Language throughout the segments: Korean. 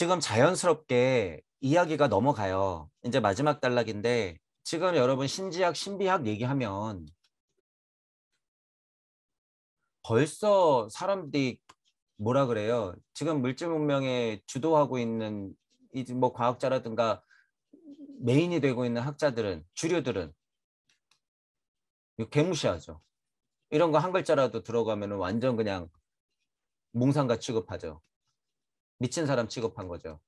지금 자연스럽게 이야기가 넘어가요. 이제 마지막 단락인데 지금 여러분 신지학, 신비학 얘기하면 벌써 사람들이 뭐라 그래요? 지금 물질 문명에 주도하고 있는 이제 뭐 과학자라든가 메인이 되고 있는 학자들은 주류들은 이거 개무시하죠. 이런 거 한 글자라도 들어가면 완전 그냥 몽상가 취급하죠. 미친 사람 취급한 거죠.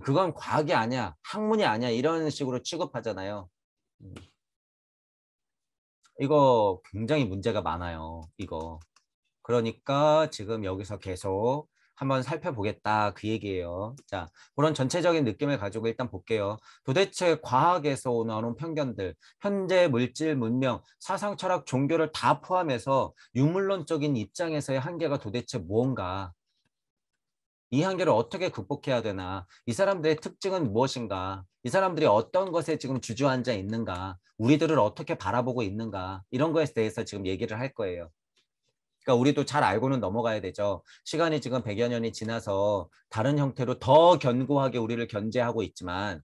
그건 과학이 아니야, 학문이 아니야 이런 식으로 취급하잖아요. 이거 굉장히 문제가 많아요. 이거. 그러니까 지금 여기서 계속 한번 살펴보겠다 그 얘기예요. 자, 그런 전체적인 느낌을 가지고 일단 볼게요. 도대체 과학에서 나오는 편견들, 현재 물질, 문명, 사상, 철학, 종교를 다 포함해서 유물론적인 입장에서의 한계가 도대체 무언가? 이 한계를 어떻게 극복해야 되나? 이 사람들의 특징은 무엇인가? 이 사람들이 어떤 것에 지금 주저앉아 있는가? 우리들을 어떻게 바라보고 있는가? 이런 거에 대해서 지금 얘기를 할 거예요. 그러니까 우리도 잘 알고는 넘어가야 되죠. 시간이 지금 100여 년이 지나서 다른 형태로 더 견고하게 우리를 견제하고 있지만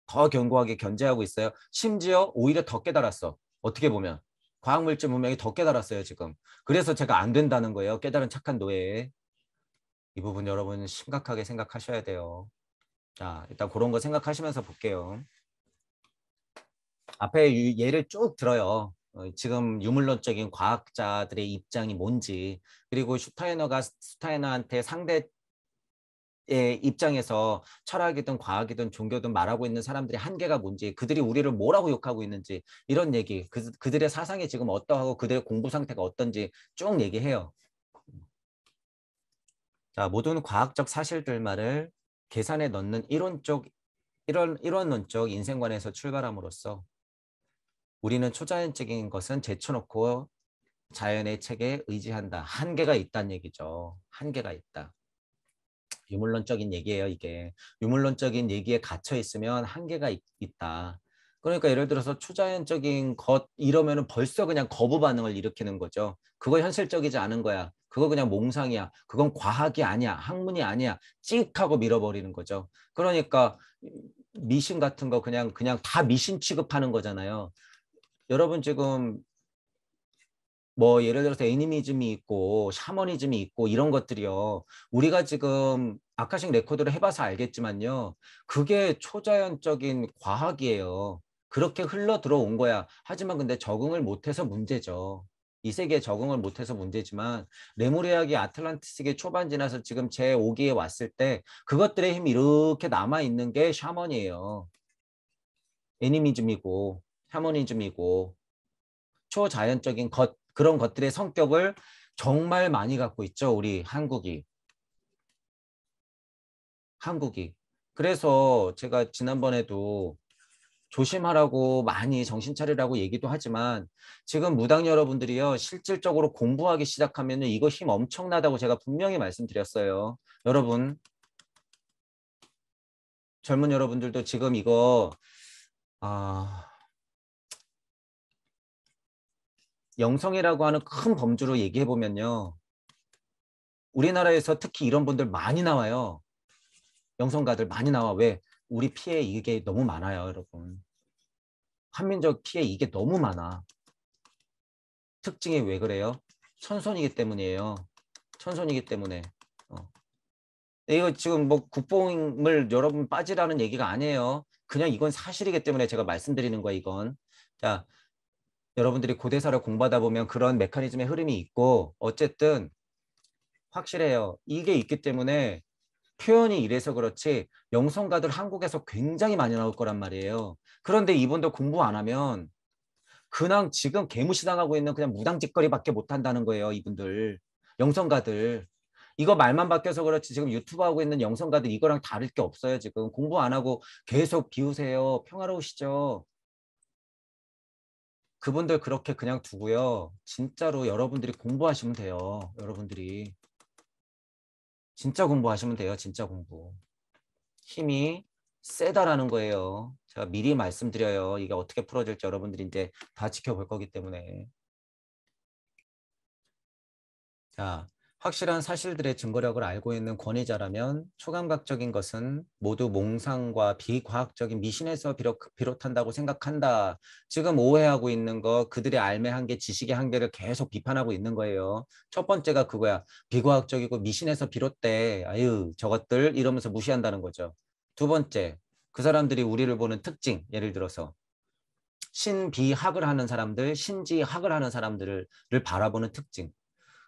더 견고하게 견제하고 있어요. 심지어 오히려 더 깨달았어. 어떻게 보면. 과학물질 문명이 더 깨달았어요, 지금. 그래서 제가 안 된다는 거예요. 깨달은 착한 노예. 이 부분 여러분 심각하게 생각하셔야 돼요. 자, 일단 그런 거 생각하시면서 볼게요. 앞에 예를 쭉 들어요. 지금 유물론적인 과학자들의 입장이 뭔지, 그리고 슈타이너가 스타이너한테 상대의 입장에서 철학이든 과학이든 종교든 말하고 있는 사람들의 한계가 뭔지, 그들이 우리를 뭐라고 욕하고 있는지, 이런 얘기, 그들의 사상이 지금 어떠하고 그들의 공부 상태가 어떤지 쭉 얘기해요. 자, 모든 과학적 사실들만을 계산에 넣는 이론적 인생관에서 출발함으로써 우리는 초자연적인 것은 제쳐놓고 자연의 책에 의지한다. 한계가 있다는 얘기죠. 한계가 있다. 유물론적인 얘기예요, 이게. 유물론적인 얘기에 갇혀 있으면 한계가 있다. 그러니까 예를 들어서 초자연적인 것 이러면은 벌써 그냥 거부 반응을 일으키는 거죠. 그거 현실적이지 않은 거야. 그거 그냥 몽상이야. 그건 과학이 아니야. 학문이 아니야. 찍 하고 밀어버리는 거죠. 그러니까 미신 같은 거 그냥 다 미신 취급하는 거잖아요. 여러분 지금 뭐 예를 들어서 애니미즘이 있고 샤머니즘이 있고 이런 것들이요. 우리가 지금 아카식 레코드를 해봐서 알겠지만요. 그게 초자연적인 과학이에요. 그렇게 흘러 들어온 거야. 하지만 근데 적응을 못해서 문제죠. 이 세계에 적응을 못해서 문제지만 레무리아기 아틀란티스기 초반 지나서 지금 제5기에 왔을 때 그것들의 힘이 이렇게 남아있는 게 샤머니예요. 애니미즘이고 샤머니즘이고 초자연적인 그런 것들의 성격을 정말 많이 갖고 있죠. 우리 한국이. 그래서 제가 지난번에도 조심하라고 많이 정신 차리라고 얘기도 하지만 지금 무당 여러분들이요. 실질적으로 공부하기 시작하면 이거 힘 엄청나다고 제가 분명히 말씀드렸어요. 여러분, 젊은 여러분들도 지금 이거 아, 영성이라고 하는 큰 범주로 얘기해 보면요. 우리나라에서 특히 이런 분들 많이 나와요. 영성가들 많이 나와. 왜? 우리 피해 이게 너무 많아요, 여러분. 한민족 피해 이게 너무 많아. 특징이 왜 그래요? 천손이기 때문이에요. 천손이기 때문에. 어. 이거 지금 뭐 국뽕을 여러분 빠지라는 얘기가 아니에요. 그냥 이건 사실이기 때문에 제가 말씀드리는 거야, 이건. 자, 여러분들이 고대사를 공부하다 보면 그런 메커니즘의 흐름이 있고, 어쨌든 확실해요. 이게 있기 때문에 표현이 이래서 그렇지 영성가들 한국에서 굉장히 많이 나올 거란 말이에요. 그런데 이분도 공부 안 하면 그냥 지금 개무시당하고 있는 그냥 무당짓거리밖에 못한다는 거예요. 이분들. 영성가들. 이거 말만 바뀌어서 그렇지 지금 유튜브 하고 있는 영성가들 이거랑 다를 게 없어요. 지금 공부 안 하고 계속 비우세요. 평화로우시죠? 그분들 그렇게 그냥 두고요. 진짜로 여러분들이 공부하시면 돼요. 여러분들이. 진짜 공부하시면 돼요. 진짜 공부. 힘이 세다라는 거예요. 제가 미리 말씀드려요. 이게 어떻게 풀어질지 여러분들이 이제 다 지켜볼 거기 때문에. 자, 확실한 사실들의 증거력을 알고 있는 권위자라면 초감각적인 것은 모두 몽상과 비과학적인 미신에서 비롯한다고 생각한다. 지금 오해하고 있는 거 그들의 알매 한계, 지식의 한계를 계속 비판하고 있는 거예요. 첫 번째가 그거야. 비과학적이고 미신에서 비롯돼. 아유 저것들 이러면서 무시한다는 거죠. 두 번째, 그 사람들이 우리를 보는 특징. 예를 들어서 신비학을 하는 사람들, 신지학을 하는 사람들을 바라보는 특징.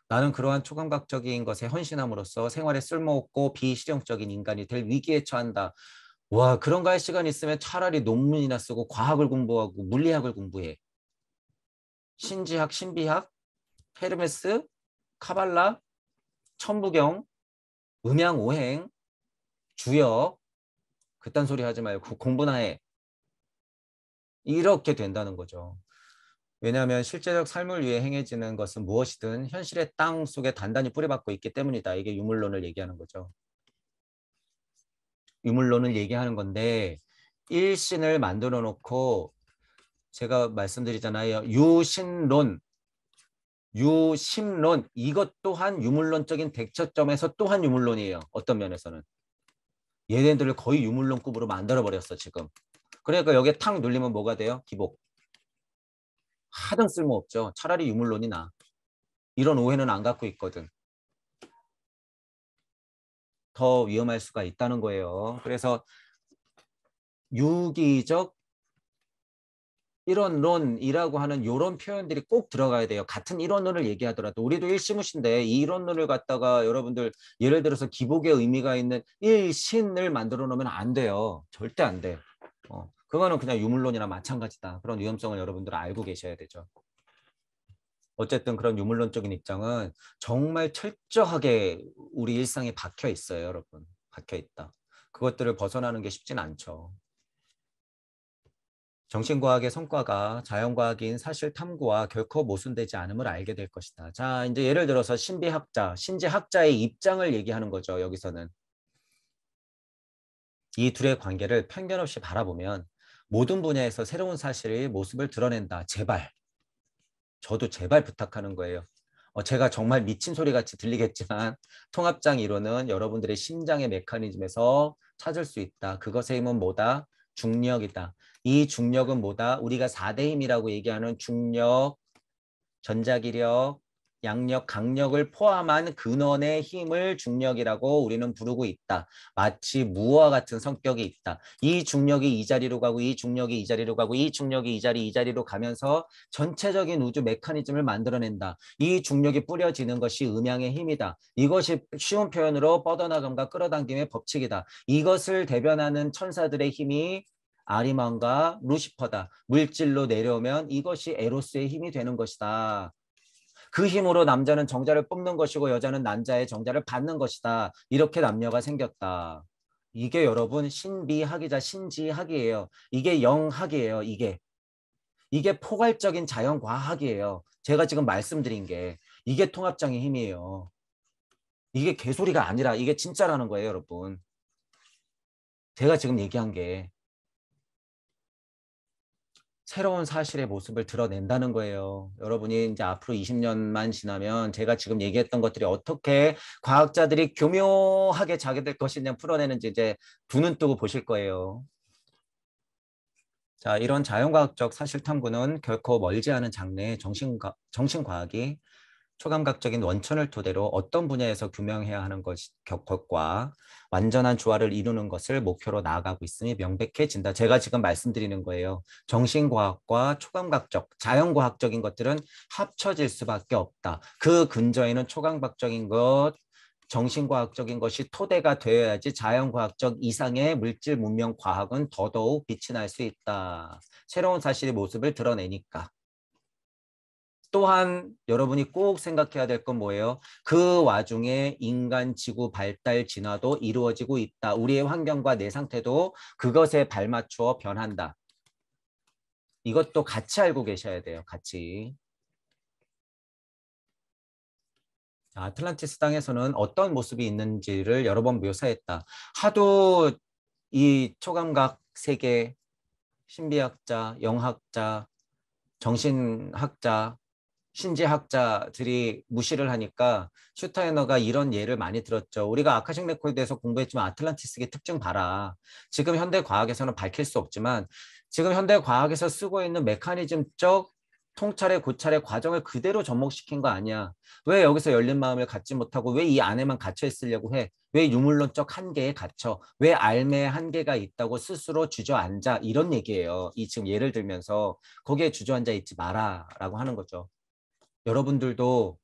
나는 그러한 초감각적인 것에 헌신함으로써 생활에 쓸모없고 비실용적인 인간이 될 위기에 처한다. 와, 그런 거 할 시간 있으면 차라리 논문이나 쓰고 과학을 공부하고 물리학을 공부해. 신지학, 신비학, 헤르메스, 카발라, 천부경, 음양오행, 주역, 그딴 소리 하지 말고 공부나 해. 이렇게 된다는 거죠. 왜냐하면 실제적 삶을 위해 행해지는 것은 무엇이든 현실의 땅 속에 단단히 뿌리박고 있기 때문이다. 이게 유물론을 얘기하는 거죠. 유물론을 얘기하는 건데 일신을 만들어 놓고 제가 말씀드리잖아요. 유신론, 유심론 이것 또한 유물론적인 대처점에서 또한 유물론이에요. 어떤 면에서는. 얘네들을 거의 유물론급으로 만들어버렸어 지금. 그러니까 여기에 탁 눌리면 뭐가 돼요? 기복. 하등 쓸모없죠. 차라리 유물론이 나. 이런 오해는 안 갖고 있거든. 더 위험할 수가 있다는 거예요. 그래서 유기적 이론론이라고 하는 이런 표현들이 꼭 들어가야 돼요. 같은 이론론을 얘기하더라도 우리도 일시무신데 이 이론론을 갖다가 여러분들 예를 들어서 기복의 의미가 있는 일신을 만들어 놓으면 안 돼요. 절대 안 돼. 그거는 그냥 유물론이나 마찬가지다. 그런 위험성을 여러분들 알고 계셔야 되죠. 어쨌든 그런 유물론적인 입장은 정말 철저하게 우리 일상에 박혀 있어요, 여러분. 박혀 있다. 그것들을 벗어나는 게 쉽진 않죠. 정신과학의 성과가 자연과학인 사실 탐구와 결코 모순되지 않음을 알게 될 것이다. 자, 이제 예를 들어서 신비학자, 신지학자의 입장을 얘기하는 거죠. 여기서는. 이 둘의 관계를 편견 없이 바라보면 모든 분야에서 새로운 사실의 모습을 드러낸다. 제발. 저도 제발 부탁하는 거예요. 제가 정말 미친 소리 같이 들리겠지만 통합장 이론은 여러분들의 심장의 메커니즘에서 찾을 수 있다. 그것의 힘은 뭐다? 중력이다. 이 중력은 뭐다? 우리가 4대 힘이라고 얘기하는 중력, 전자기력, 양력, 강력을 포함한 근원의 힘을 중력이라고 우리는 부르고 있다. 마치 무와 같은 성격이 있다. 이 중력이 이 자리로 가고 이 중력이 이 자리로 가고 이 중력이 이 자리로 가면서 전체적인 우주 메커니즘을 만들어낸다. 이 중력이 뿌려지는 것이 음양의 힘이다. 이것이 쉬운 표현으로 뻗어나감과 끌어당김의 법칙이다. 이것을 대변하는 천사들의 힘이 아리만과 루시퍼다. 물질로 내려오면 이것이 에로스의 힘이 되는 것이다. 그 힘으로 남자는 정자를 뽑는 것이고 여자는 남자의 정자를 받는 것이다. 이렇게 남녀가 생겼다. 이게 여러분 신비학이자 신지학이에요. 이게 영학이에요. 이게 포괄적인 자연과학이에요. 제가 지금 말씀드린 게 이게 통합장의 힘이에요. 이게 개소리가 아니라 이게 진짜라는 거예요, 여러분. 제가 지금 얘기한 게 새로운 사실의 모습을 드러낸다는 거예요. 여러분이 이제 앞으로 20년만 지나면 제가 지금 얘기했던 것들이 어떻게 과학자들이 교묘하게 자기들 것이냐 풀어내는지 이제 두 눈 뜨고 보실 거예요. 자, 이런 자연과학적 사실 탐구는 결코 멀지 않은 장래의 정신과학이 초감각적인 원천을 토대로 어떤 분야에서 규명해야 하는 것과 완전한 조화를 이루는 것을 목표로 나아가고 있음이 명백해진다. 제가 지금 말씀드리는 거예요. 정신과학과 초감각적, 자연과학적인 것들은 합쳐질 수밖에 없다. 그 근저에는 초감각적인 것, 정신과학적인 것이 토대가 되어야지 자연과학적 이상의 물질 문명 과학은 더더욱 빛이 날 수 있다. 새로운 사실의 모습을 드러내니까. 또한 여러분이 꼭 생각해야 될 건 뭐예요? 그 와중에 인간 지구 발달 진화도 이루어지고 있다. 우리의 환경과 내 상태도 그것에 발맞추어 변한다. 이것도 같이 알고 계셔야 돼요. 같이. 아틀란티스 땅에서는 어떤 모습이 있는지를 여러 번 묘사했다. 하도 이 초감각 세계, 신비학자, 영학자, 정신학자, 신지학자들이 무시를 하니까 슈타이너가 이런 예를 많이 들었죠. 우리가 아카식 레코드에서 공부했지만 아틀란티스의 특징 봐라. 지금 현대 과학에서는 밝힐 수 없지만 지금 현대 과학에서 쓰고 있는 메커니즘적 통찰의 고찰의 과정을 그대로 접목시킨 거 아니야. 왜 여기서 열린 마음을 갖지 못하고 왜 이 안에만 갇혀 있으려고 해? 왜 유물론적 한계에 갇혀? 왜 알매의 한계가 있다고 스스로 주저앉아? 이런 얘기예요. 이 지금 예를 들면서 거기에 주저앉아 있지 마라라고 하는 거죠. 여러분들도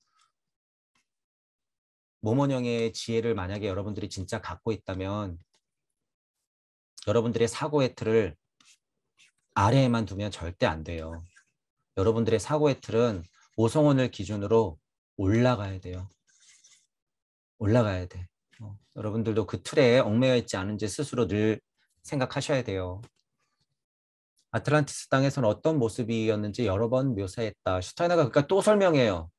모모형의 지혜를 만약에 여러분들이 진짜 갖고 있다면 여러분들의 사고의 틀을 아래에만 두면 절대 안 돼요. 여러분들의 사고의 틀은 오성원을 기준으로 올라가야 돼요. 올라가야 돼. 여러분들도 그 틀에 얽매여 있지 않은지 스스로 늘 생각하셔야 돼요. 아틀란티스 땅에서는 어떤 모습이었는지 여러 번 묘사했다. 슈타이너가 그러니까 또 설명해요.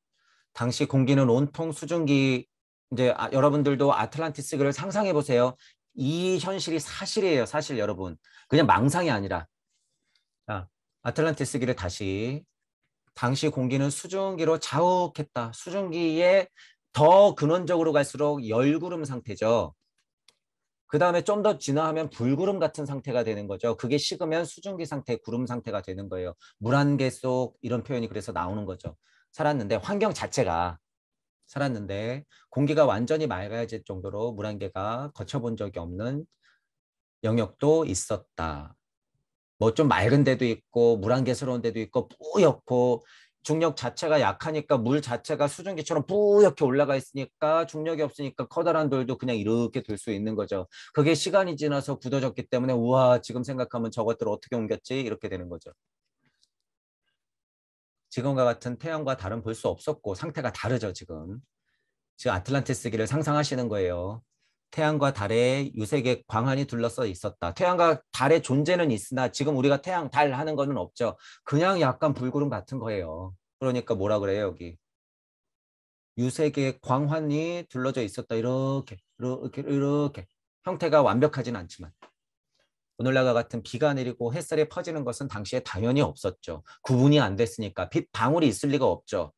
당시 공기는 온통 수증기. 이제 여러분들도 아틀란티스를 상상해 보세요. 이 현실이 사실이에요. 사실 여러분. 그냥 망상이 아니라. 자, 아틀란티스기를 다시. 당시 공기는 수증기로 자욱했다. 수증기에 더 근원적으로 갈수록 열구름 상태죠. 그 다음에 좀 더 진화하면 불구름 같은 상태가 되는 거죠. 그게 식으면 수증기 상태, 구름 상태가 되는 거예요. 물 한 개 속 이런 표현이 그래서 나오는 거죠. 살았는데 환경 자체가 살았는데 공기가 완전히 맑아질 정도로 물 한 개가 거쳐본 적이 없는 영역도 있었다. 뭐 좀 맑은 데도 있고 물 한 개스러운 데도 있고 뿌옇고 중력 자체가 약하니까 물 자체가 수증기처럼 뿌옇게 올라가 있으니까 중력이 없으니까 커다란 돌도 그냥 이렇게 둘 수 있는 거죠. 그게 시간이 지나서 굳어졌기 때문에 우와 지금 생각하면 저것들을 어떻게 옮겼지? 이렇게 되는 거죠. 지금과 같은 태양과 달은 볼 수 없었고 상태가 다르죠 지금. 지금 아틀란티스기를 상상하시는 거예요. 태양과 달에 유색의 광환이 둘러싸여 있었다. 태양과 달의 존재는 있으나 지금 우리가 태양, 달 하는 거는 없죠. 그냥 약간 불구름 같은 거예요. 그러니까 뭐라 그래요 여기. 유색의 광환이 둘러져 있었다. 이렇게 이렇게 이렇게. 형태가 완벽하진 않지만. 오늘날과 같은 비가 내리고 햇살이 퍼지는 것은 당시에 당연히 없었죠. 구분이 안 됐으니까 빛 방울이 있을 리가 없죠.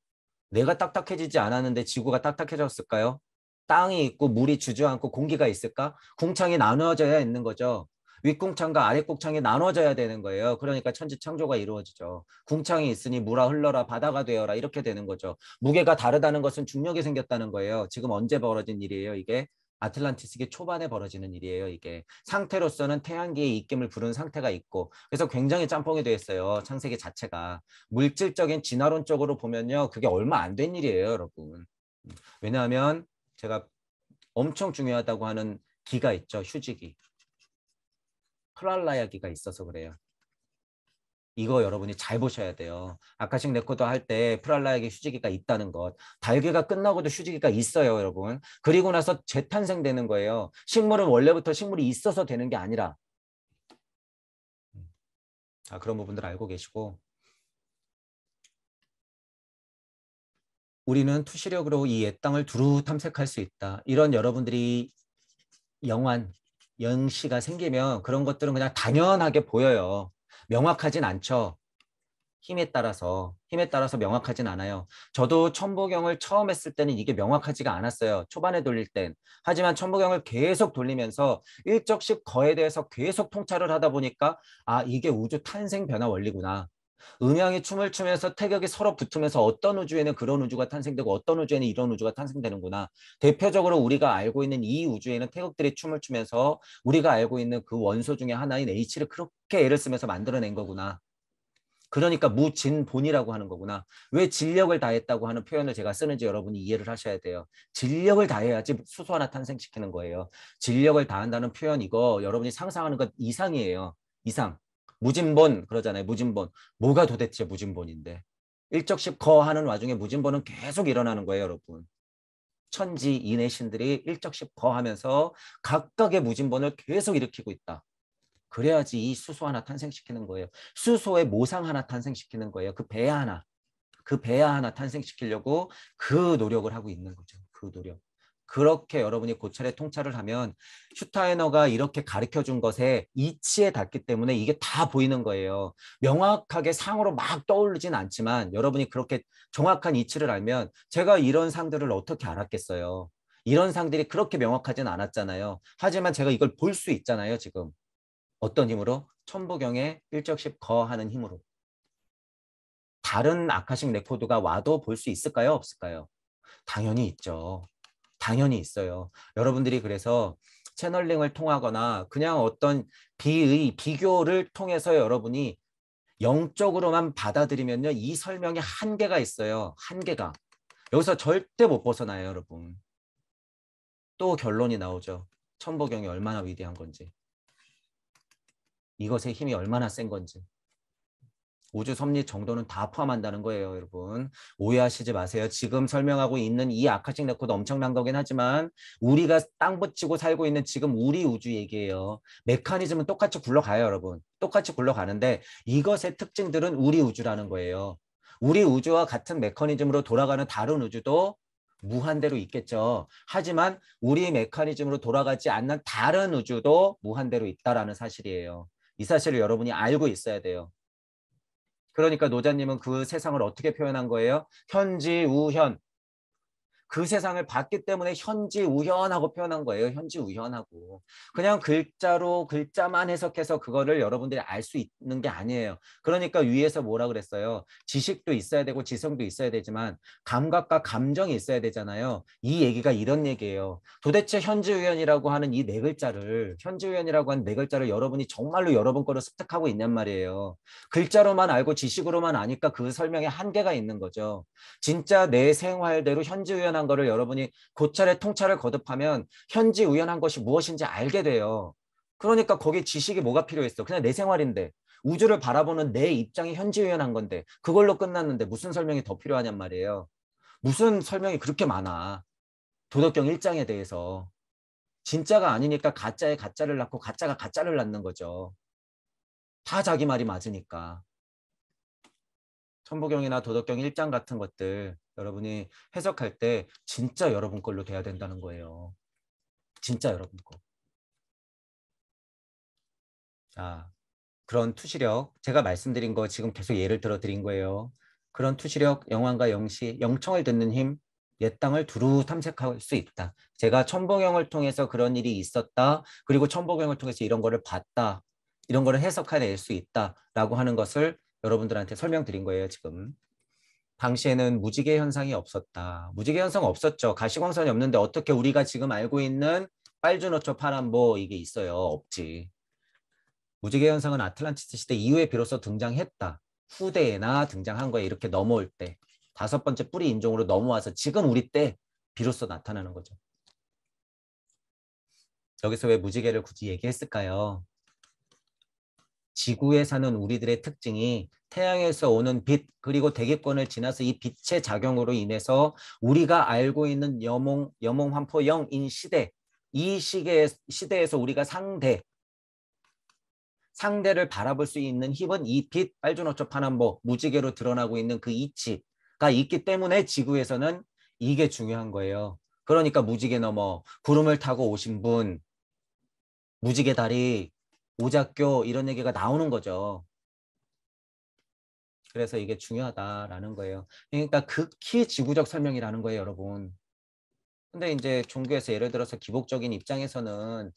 내가 딱딱해지지 않았는데 지구가 딱딱해졌을까요? 땅이 있고 물이 주저앉고 공기가 있을까? 궁창이 나누어져야 있는 거죠. 윗궁창과 아랫궁창이 나눠져야 되는 거예요. 그러니까 천지창조가 이루어지죠. 궁창이 있으니 물아 흘러라 바다가 되어라 이렇게 되는 거죠. 무게가 다르다는 것은 중력이 생겼다는 거예요. 지금 언제 벌어진 일이에요 이게? 아틀란티스기 초반에 벌어지는 일이에요. 이게 상태로서는 태양계의 입김을 부른 상태가 있고 그래서 굉장히 짬뽕이 돼 있어요. 창세기 자체가. 물질적인 진화론적으로 보면요. 그게 얼마 안 된 일이에요. 여러분. 왜냐하면 제가 엄청 중요하다고 하는 기가 있죠. 휴지기. 프랄라야 기가 있어서 그래요. 이거 여러분이 잘 보셔야 돼요. 아카식 레코드 할 때 프랄라야기 휴지기가 있다는 것. 달기가 끝나고도 휴지기가 있어요, 여러분. 그리고 나서 재탄생되는 거예요. 식물은 원래부터 식물이 있어서 되는 게 아니라. 그런 부분들 알고 계시고. 우리는 투시력으로 이 옛 땅을 두루 탐색할 수 있다. 이런 여러분들이 영환, 영시가 생기면 그런 것들은 그냥 당연하게 보여요. 명확하진 않죠. 힘에 따라서 명확하진 않아요. 저도 천부경을 처음 했을 때는 이게 명확하지가 않았어요. 초반에 돌릴 땐. 하지만 천부경을 계속 돌리면서 일적십 거에 대해서 계속 통찰을 하다 보니까 이게 우주 탄생 변화 원리구나. 음양이 춤을 추면서 태격이 서로 붙으면서 어떤 우주에는 그런 우주가 탄생되고 어떤 우주에는 이런 우주가 탄생되는구나. 대표적으로 우리가 알고 있는 이 우주에는 태극들이 춤을 추면서 우리가 알고 있는 그 원소 중에 하나인 H를 그렇게 애를 쓰면서 만들어낸 거구나. 그러니까 무진본이라고 하는 거구나. 왜 진력을 다했다고 하는 표현을 제가 쓰는지 여러분이 이해를 하셔야 돼요. 진력을 다해야지 수소 하나 탄생시키는 거예요. 진력을 다한다는 표현 이거 여러분이 상상하는 것 이상이에요. 이상. 무진본 그러잖아요. 무진본. 뭐가 도대체 무진본인데. 일적십 거하는 와중에 무진본은 계속 일어나는 거예요. 여러분. 천지 인의 신들이 일적십 거하면서 각각의 무진본을 계속 일으키고 있다. 그래야지 이 수소 하나 탄생시키는 거예요. 수소의 모상 하나 탄생시키는 거예요. 그 배아 하나. 그 배아 하나 탄생시키려고 그 노력을 하고 있는 거죠. 그 노력. 그렇게 여러분이 고찰에 통찰을 하면 슈타이너가 이렇게 가르쳐 준 것에 이치에 닿기 때문에 이게 다 보이는 거예요. 명확하게 상으로 막 떠오르진 않지만 여러분이 그렇게 정확한 이치를 알면 제가 이런 상들을 어떻게 알았겠어요. 이런 상들이 그렇게 명확하진 않았잖아요. 하지만 제가 이걸 볼 수 있잖아요. 지금. 어떤 힘으로? 천부경의 일적십 거하는 힘으로. 다른 아카식 레코드가 와도 볼 수 있을까요? 없을까요? 당연히 있죠. 당연히 있어요. 여러분들이 그래서 채널링을 통하거나 그냥 어떤 비교를 통해서 여러분이 영적으로만 받아들이면요. 이 설명에 한계가 있어요. 한계가. 여기서 절대 못 벗어나요, 여러분. 또 결론이 나오죠. 천보경이 얼마나 위대한 건지. 이것의 힘이 얼마나 센 건지. 우주 섭리 정도는 다 포함한다는 거예요, 여러분. 오해하시지 마세요. 지금 설명하고 있는 이 아카식 레코드 엄청난 거긴 하지만 우리가 땅 붙이고 살고 있는 지금 우리 우주 얘기예요. 메커니즘은 똑같이 굴러가요, 여러분. 똑같이 굴러가는데 이것의 특징들은 우리 우주라는 거예요. 우리 우주와 같은 메커니즘으로 돌아가는 다른 우주도 무한대로 있겠죠. 하지만 우리 메커니즘으로 돌아가지 않는 다른 우주도 무한대로 있다라는 사실이에요. 이 사실을 여러분이 알고 있어야 돼요. 그러니까 노자님은 그 세상을 어떻게 표현한 거예요? 현지우현. 그 세상을 봤기 때문에 현지우현하고 표현한 거예요. 현지우현하고. 그냥 글자로 글자만 해석해서 그거를 여러분들이 알 수 있는 게 아니에요. 그러니까 위에서 뭐라 그랬어요? 지식도 있어야 되고 지성도 있어야 되지만 감각과 감정이 있어야 되잖아요. 이 얘기가 이런 얘기예요. 도대체 현지우현이라고 하는 이 네 글자를 현지우현이라고 하는 네 글자를 여러분이 정말로 여러분 거로 습득하고 있냔 말이에요. 글자로만 알고 지식으로만 아니까 그 설명에 한계가 있는 거죠. 진짜 내 생활대로 현지우연한 거를 여러분이 고찰의 통찰을 거듭하면 현지우연한 것이 무엇인지 알게 돼요. 그러니까 거기 지식이 뭐가 필요했어? 그냥 내 생활인데 우주를 바라보는 내 입장이 현지우연한 건데 그걸로 끝났는데 무슨 설명이 더 필요하냔 말이에요. 무슨 설명이 그렇게 많아. 도덕경 1장에 대해서. 진짜가 아니니까 가짜에 가짜를 낳고 가짜가 가짜를 낳는 거죠. 다 자기 말이 맞으니까. 천부경이나 도덕경 1장 같은 것들 여러분이 해석할 때 진짜 여러분 걸로 돼야 된다는 거예요. 진짜 여러분 거. 자, 그런 투시력 제가 말씀드린 거 지금 계속 예를 들어 드린 거예요. 그런 투시력, 영왕과 영시, 영청을 듣는 힘, 옛 땅을 두루 탐색할 수 있다. 제가 천부경을 통해서 그런 일이 있었다. 그리고 천부경을 통해서 이런 거를 봤다. 이런 거를 해석해낼 수 있다라고 하는 것을 여러분들한테 설명드린 거예요, 지금. 당시에는 무지개 현상이 없었다. 무지개 현상 없었죠. 가시광선이 없는데 어떻게 우리가 지금 알고 있는 빨주노초 파란보 이게 있어요? 없지. 무지개 현상은 아틀란티스 시대 이후에 비로소 등장했다. 후대에나 등장한 거에 이렇게 넘어올 때. 다섯 번째 뿌리 인종으로 넘어와서 지금 우리 때 비로소 나타나는 거죠. 여기서 왜 무지개를 굳이 얘기했을까요? 지구에 사는 우리들의 특징이 태양에서 오는 빛 그리고 대기권을 지나서 이 빛의 작용으로 인해서 우리가 알고 있는 여몽환포영인 시대 이 시대에서 우리가 상대를 바라볼 수 있는 힘은 이 빛, 빨주노초 파남보, 무지개로 드러나고 있는 그 이치가 있기 때문에 지구에서는 이게 중요한 거예요. 그러니까 무지개 넘어 구름을 타고 오신 분, 무지개 다리, 오작교 이런 얘기가 나오는 거죠. 그래서 이게 중요하다라는 거예요. 그러니까 극히 지구적 설명이라는 거예요, 여러분. 근데 이제 종교에서 예를 들어서 기복적인 입장에서는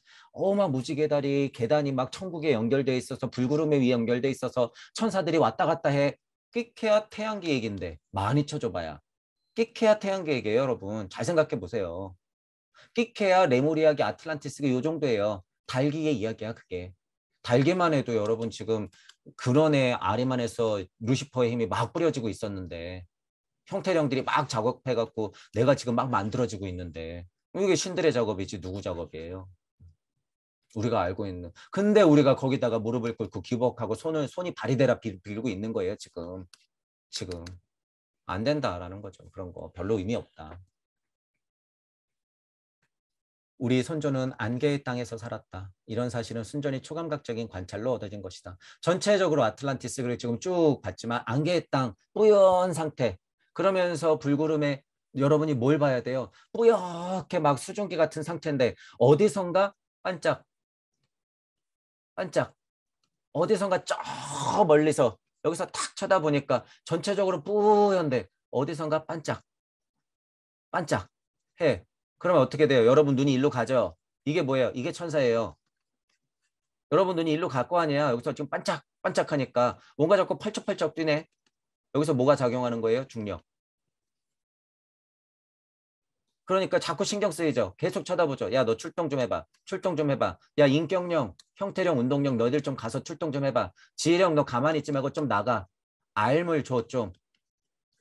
막 무지개다리 계단이 막 천국에 연결돼 있어서 불구름에 위에 연결돼 있어서 천사들이 왔다 갔다 해. 끼케야 태양계 얘기인데 많이 쳐줘봐야. 끼케야 태양계 얘기예요, 여러분. 잘 생각해 보세요. 끼케야 레무리아계 아틀란티스가 요 정도예요. 달기의 이야기야, 그게. 달기만 해도 여러분 지금 근원의 아리만에서 루시퍼의 힘이 막 뿌려지고 있었는데 형태령들이 막 작업해갖고 내가 지금 막 만들어지고 있는데 이게 신들의 작업이지 누구 작업이에요? 우리가 알고 있는. 근데 우리가 거기다가 무릎을 꿇고 기복하고 손이 발이 되라 빌고 있는 거예요, 지금. 지금. 안 된다라는 거죠. 그런 거 별로 의미 없다. 우리 선조는 안개의 땅에서 살았다. 이런 사실은 순전히 초감각적인 관찰로 얻어진 것이다. 전체적으로 아틀란티스를 지금 쭉 봤지만 안개의 땅, 뿌연 상태. 그러면서 불구름에 여러분이 뭘 봐야 돼요? 뿌옇게 막 수증기 같은 상태인데 어디선가 반짝 반짝 어디선가 저 멀리서 여기서 탁 쳐다보니까 전체적으로 뿌연데 어디선가 반짝 반짝 해. 그러면 어떻게 돼요? 여러분 눈이 일로 가죠? 이게 뭐예요? 이게 천사예요. 여러분 눈이 일로 갈 거 아니야. 여기서 지금 반짝반짝하니까 뭔가 자꾸 펄쩍펄쩍 뛰네. 여기서 뭐가 작용하는 거예요? 중력. 그러니까 자꾸 신경 쓰이죠. 계속 쳐다보죠. 야, 너 출동 좀 해봐. 출동 좀 해봐. 야, 인격령, 형태령, 운동령 너희들 좀 가서 출동 좀 해봐. 지혜령 너 가만히 있지 말고 좀 나가. 알물 줘 좀.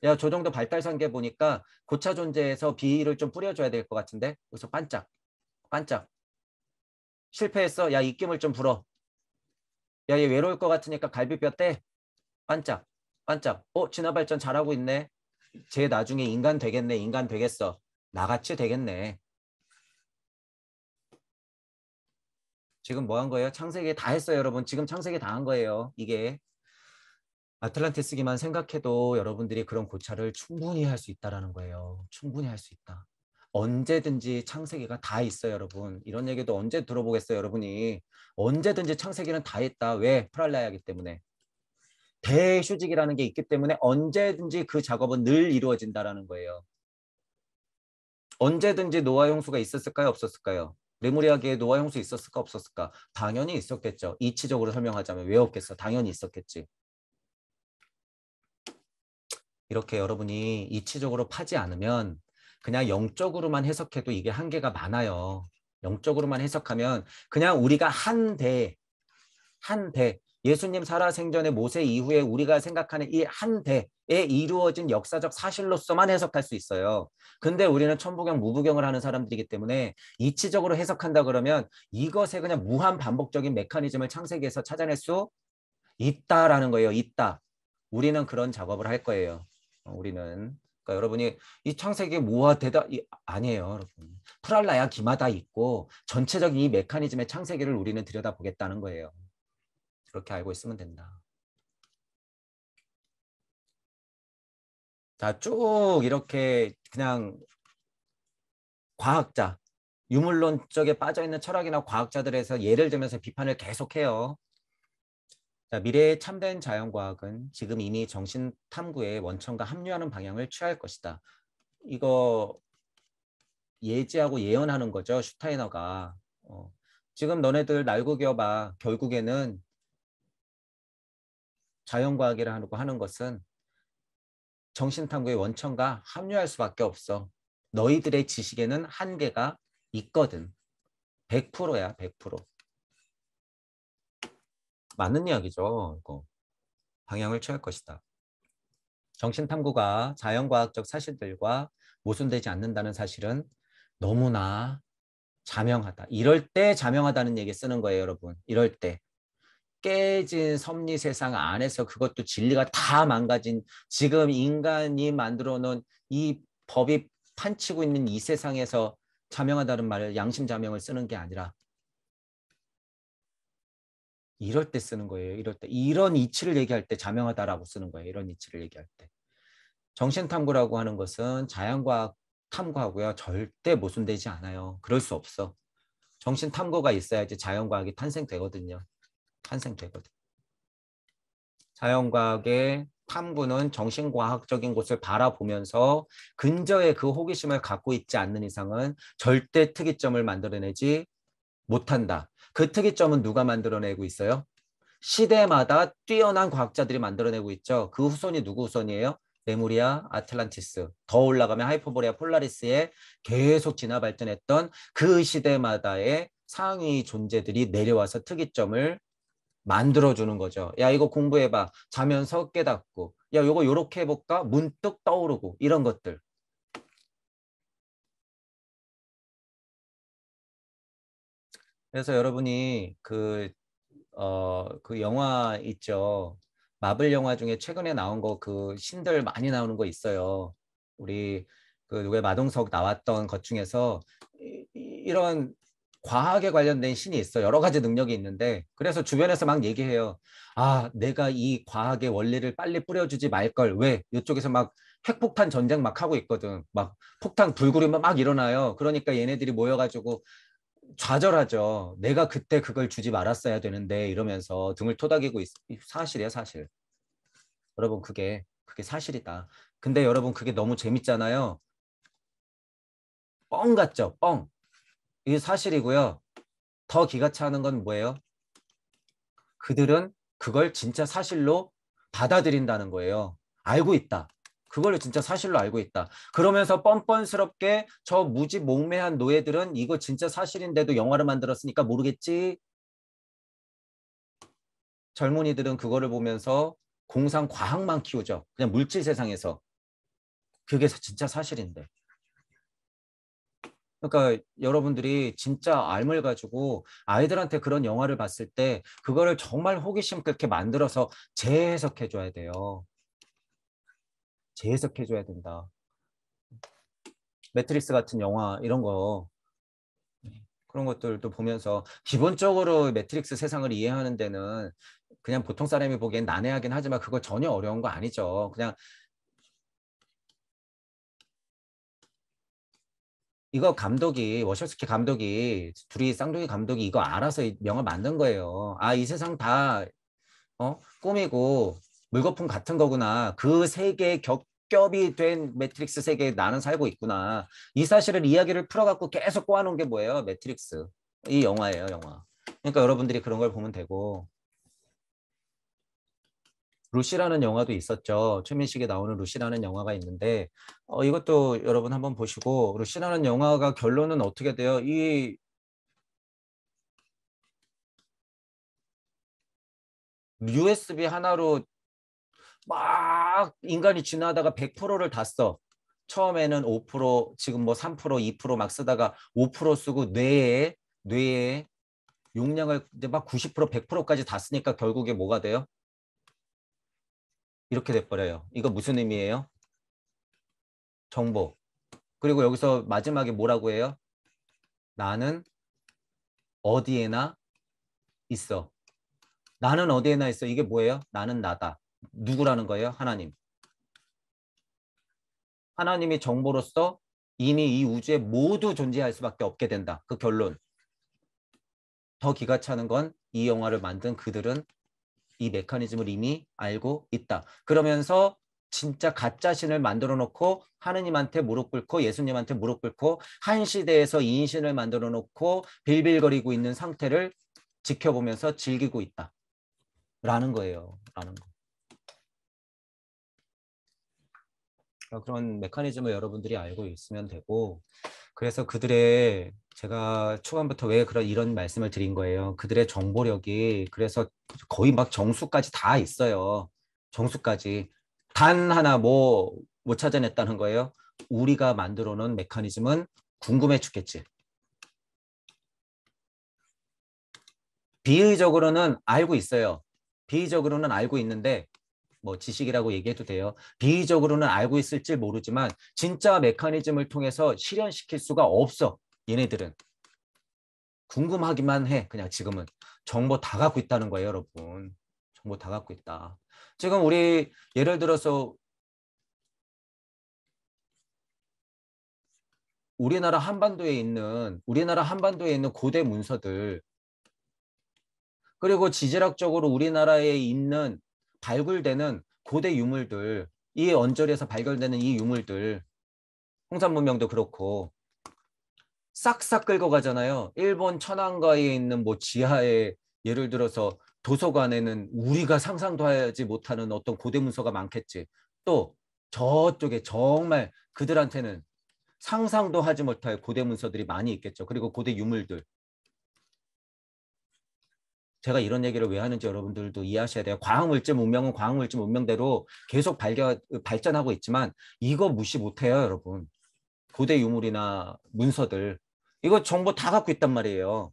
야, 저 정도 발달상계 보니까 고차 존재에서 비를 좀 뿌려줘야 될 것 같은데. 그래서 반짝, 반짝. 실패했어. 야, 입김을 좀 불어. 야, 얘 외로울 것 같으니까 갈비뼈 떼. 반짝, 반짝. 진화 발전 잘하고 있네. 쟤 나중에 인간 되겠네. 인간 되겠어. 나같이 되겠네. 지금 뭐 한 거예요? 창세기 다 했어요, 여러분. 지금 창세기 다 한 거예요. 이게 아틀란티스기만 생각해도 여러분들이 그런 고찰을 충분히 할 수 있다라는 거예요. 충분히 할 수 있다. 언제든지 창세기가 다 있어요, 여러분. 이런 얘기도 언제 들어보겠어요, 여러분이. 언제든지 창세기는 다 있다. 왜? 프랄라야기 때문에. 대휴직이라는 게 있기 때문에 언제든지 그 작업은 늘 이루어진다라는 거예요. 언제든지 노아 형수가 있었을까요? 없었을까요? 레무리아계에 노아 형수 있었을까? 없었을까? 당연히 있었겠죠. 이치적으로 설명하자면 왜 없겠어? 당연히 있었겠지. 이렇게 여러분이 이치적으로 파지 않으면 그냥 영적으로만 해석해도 이게 한계가 많아요. 영적으로만 해석하면 그냥 우리가 한 대, 예수님 살아생전의 모세 이후에 우리가 생각하는 이 한 대에 이루어진 역사적 사실로서만 해석할 수 있어요. 근데 우리는 천부경, 무부경을 하는 사람들이기 때문에 이치적으로 해석한다 그러면 이것에 그냥 무한 반복적인 메커니즘을 창세기에서 찾아낼 수 있다라는 거예요. 있다. 우리는 그런 작업을 할 거예요. 우리는. 그러니까 여러분이 이 창세기 뭐가 아니에요, 여러분. 프랄라야 기마다 있고 전체적인 이 메커니즘의 창세기를 우리는 들여다보겠다는 거예요. 그렇게 알고 있으면 된다. 자, 쭉 이렇게 그냥 과학자, 유물론 쪽에 빠져있는 철학이나 과학자들에서 예를 들면서 비판을 계속해요. 자, 미래의 참된 자연과학은 지금 이미 정신탐구의 원천과 합류하는 방향을 취할 것이다. 이거 예지하고 예언하는 거죠. 슈타이너가. 지금 너네들 날고겨봐. 결국에는 자연과학이라고 하는 것은 정신탐구의 원천과 합류할 수밖에 없어. 너희들의 지식에는 한계가 있거든. 100%야, 100%. 맞는 이야기죠. 이거. 방향을 취할 것이다. 정신탐구가 자연과학적 사실들과 모순되지 않는다는 사실은 너무나 자명하다. 이럴 때 자명하다는 얘기 쓰는 거예요, 여러분. 이럴 때. 깨진 섭리 세상 안에서 그것도 진리가 다 망가진 지금 인간이 만들어 놓은 이 법이 판치고 있는 이 세상에서 자명하다는 말을 양심자명을 쓰는 게 아니라 이럴 때 쓰는 거예요. 이럴 때. 이런 이치를 얘기할 때 자명하다라고 쓰는 거예요. 이런 이치를 얘기할 때. 정신탐구라고 하는 것은 자연과학 탐구하고요. 절대 모순되지 않아요. 그럴 수 없어. 정신탐구가 있어야지 자연과학이 탄생되거든요. 탄생되거든. 자연과학의 탐구는 정신과학적인 곳을 바라보면서 근저에 그 호기심을 갖고 있지 않는 이상은 절대 특이점을 만들어내지 못한다. 그 특이점은 누가 만들어내고 있어요? 시대마다 뛰어난 과학자들이 만들어내고 있죠. 그 후손이 누구 후손이에요? 레무리아, 아틀란티스, 더 올라가면 하이퍼보레아, 폴라리스에 계속 진화 발전했던 그 시대마다의 상위 존재들이 내려와서 특이점을 만들어주는 거죠. 야, 이거 공부해봐. 자면서 깨닫고. 야, 이거 요렇게 해볼까? 문득 떠오르고. 이런 것들. 그래서 여러분이 그 영화 있죠. 마블 영화 중에 최근에 나온 거 그 신들 많이 나오는 거 있어요. 우리 그 누구의 마동석 나왔던 것 중에서 이런 과학에 관련된 신이 있어. 여러 가지 능력이 있는데 그래서 주변에서 막 얘기해요. 아, 내가 이 과학의 원리를 빨리 뿌려주지 말걸. 왜? 이쪽에서 막 핵폭탄 전쟁 막 하고 있거든. 막 폭탄 불구르면 막 일어나요. 그러니까 얘네들이 모여가지고 좌절하죠. 내가 그때 그걸 주지 말았어야 되는데 이러면서 등을 토닥이고 사실이에요, 사실. 여러분 그게 사실이다. 근데 여러분 그게 너무 재밌잖아요. 뻥 같죠? 뻥. 이게 사실이고요. 더 기가 차는 건 뭐예요? 그들은 그걸 진짜 사실로 받아들인다는 거예요. 알고 있다. 그걸 진짜 사실로 알고 있다. 그러면서 뻔뻔스럽게 저 무지몽매한 노예들은 이거 진짜 사실인데도 영화를 만들었으니까 모르겠지. 젊은이들은 그거를 보면서 공상 과학만 키우죠. 그냥 물질 세상에서. 그게 진짜 사실인데. 그러니까 여러분들이 진짜 알을 가지고 아이들한테 그런 영화를 봤을 때 그거를 정말 호기심 그렇게 만들어서 재해석해 줘야 돼요. 재해석해 줘야 된다. 매트릭스 같은 영화 이런 거 그런 것들도 보면서 기본적으로 매트릭스 세상을 이해하는 데는 그냥 보통 사람이 보기엔 난해하긴 하지만 그거 전혀 어려운 거 아니죠. 그냥 이거 감독이 워셔스키 감독이 둘이 쌍둥이 감독이 이거 알아서 이 영화 만든 거예요. 아, 이 세상 다 꿈이고 물거품 같은 거구나. 그 세계의 겹겹이 된 매트릭스 세계에 나는 살고 있구나. 이 사실을 이야기를 풀어갖고 계속 꼬아놓은 게 뭐예요? 매트릭스. 이 영화예요, 영화. 그러니까 여러분들이 그런 걸 보면 되고. 루시라는 영화도 있었죠. 최민식이 나오는 루시라는 영화가 있는데 이것도 여러분 한번 보시고 루시라는 영화가 결론은 어떻게 돼요? 이 USB 하나로 막 인간이 진화하다가 100%를 다 써. 처음에는 5%, 지금 뭐 3%, 2%막 쓰다가 5% 쓰고 뇌에 용량을 이제 막 90%, 100%까지 다 쓰니까 결국에 뭐가 돼요? 이렇게 돼버려요. 이거 무슨 의미예요? 정보. 그리고 여기서 마지막에 뭐라고 해요? 나는 어디에나 있어. 나는 어디에나 있어. 이게 뭐예요? 나는 나다. 누구라는 거예요? 하나님. 하나님이 정보로서 이미 이 우주에 모두 존재할 수밖에 없게 된다. 그 결론. 더 기가 차는 건 이 영화를 만든 그들은 이 메커니즘을 이미 알고 있다. 그러면서 진짜 가짜 신을 만들어 놓고 하느님한테 무릎 꿇고 예수님한테 무릎 꿇고 한 시대에서 인신을 만들어 놓고 빌빌거리고 있는 상태를 지켜보면서 즐기고 있다. 라는 거예요. 라는 거. 그런 메커니즘을 여러분들이 알고 있으면 되고 그래서 그들의 제가 초반부터 왜 그런 이런 말씀을 드린 거예요. 그들의 정보력이 그래서 거의 막 정수까지 다 있어요. 정수까지. 단 하나 뭐 못 찾아냈다는 거예요. 우리가 만들어 놓은 메커니즘은 궁금해 죽겠지. 비의적으로는 알고 있어요. 비의적으로는 알고 있는데 뭐 지식이라고 얘기해도 돼요. 비의적으로는 알고 있을지 모르지만 진짜 메커니즘을 통해서 실현시킬 수가 없어. 얘네들은. 궁금하기만 해. 그냥 지금은. 정보 다 갖고 있다는 거예요, 여러분. 정보 다 갖고 있다. 지금 우리 예를 들어서 우리나라 한반도에 있는 고대 문서들 그리고 지질학적으로 우리나라에 있는 발굴되는 고대 유물들 이 언저리에서 발견되는 이 유물들 홍산 문명도 그렇고 싹싹 긁어 가잖아요. 일본 천안가에 있는 뭐 지하에 예를 들어서 도서관에는 우리가 상상도 하지 못하는 어떤 고대 문서가 많겠지. 또 저쪽에 정말 그들한테는 상상도 하지 못할 고대 문서들이 많이 있겠죠. 그리고 고대 유물들. 제가 이런 얘기를 왜 하는지 여러분들도 이해하셔야 돼요. 과학물질 문명은 과학물질 문명대로 계속 발전하고 있지만 이거 무시 못해요, 여러분. 고대 유물이나 문서들. 이거 정보 다 갖고 있단 말이에요.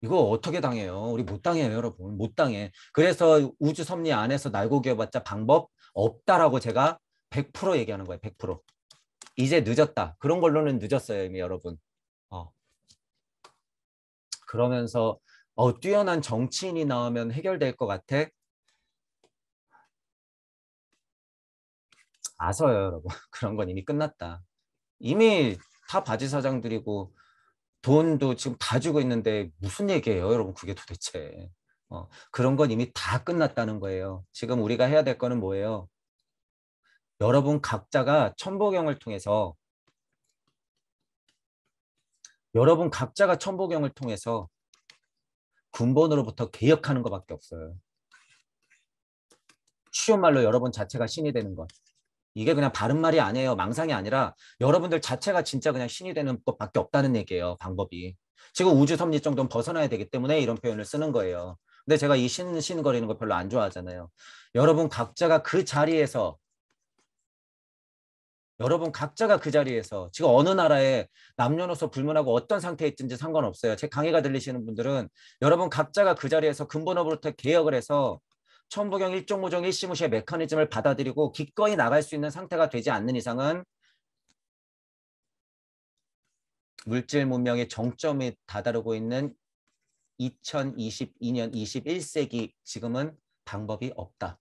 이거 어떻게 당해요? 우리 못 당해요, 여러분. 못 당해. 그래서 우주 섭리 안에서 날고 기어봤자 방법 없다라고 제가 100% 얘기하는 거예요. 100%. 이제 늦었다. 그런 걸로는 늦었어요, 이미 여러분. 어. 그러면서 뛰어난 정치인이 나오면 해결될 것 같아? 아서요, 여러분. 그런 건 이미 끝났다. 이미 다 바지 사장들이고 돈도 지금 다 주고 있는데 무슨 얘기예요, 여러분? 그게 도대체. 그런 건 이미 다 끝났다는 거예요. 지금 우리가 해야 될 거는 뭐예요? 여러분 각자가 천보경을 통해서 근본으로부터 개혁하는 것밖에 없어요. 쉬운 말로 여러분 자체가 신이 되는 것. 이게 그냥 바른 말이 아니에요. 망상이 아니라 여러분들 자체가 진짜 그냥 신이 되는 것밖에 없다는 얘기예요. 방법이. 지금 우주 섭리 정도는 벗어나야 되기 때문에 이런 표현을 쓰는 거예요. 근데 제가 이 신거리는 거 별로 안 좋아하잖아요. 여러분 각자가 그 자리에서 지금 어느 나라에 남녀노소 불문하고 어떤 상태에 있든지 상관없어요. 제 강의가 들리시는 분들은 여러분 각자가 그 자리에서 근본으로부터 개혁을 해서 천부경 일종무종 일시무시의 메커니즘을 받아들이고 기꺼이 나갈 수 있는 상태가 되지 않는 이상은 물질 문명의 정점에 다다르고 있는 2022년 21세기 지금은 방법이 없다라는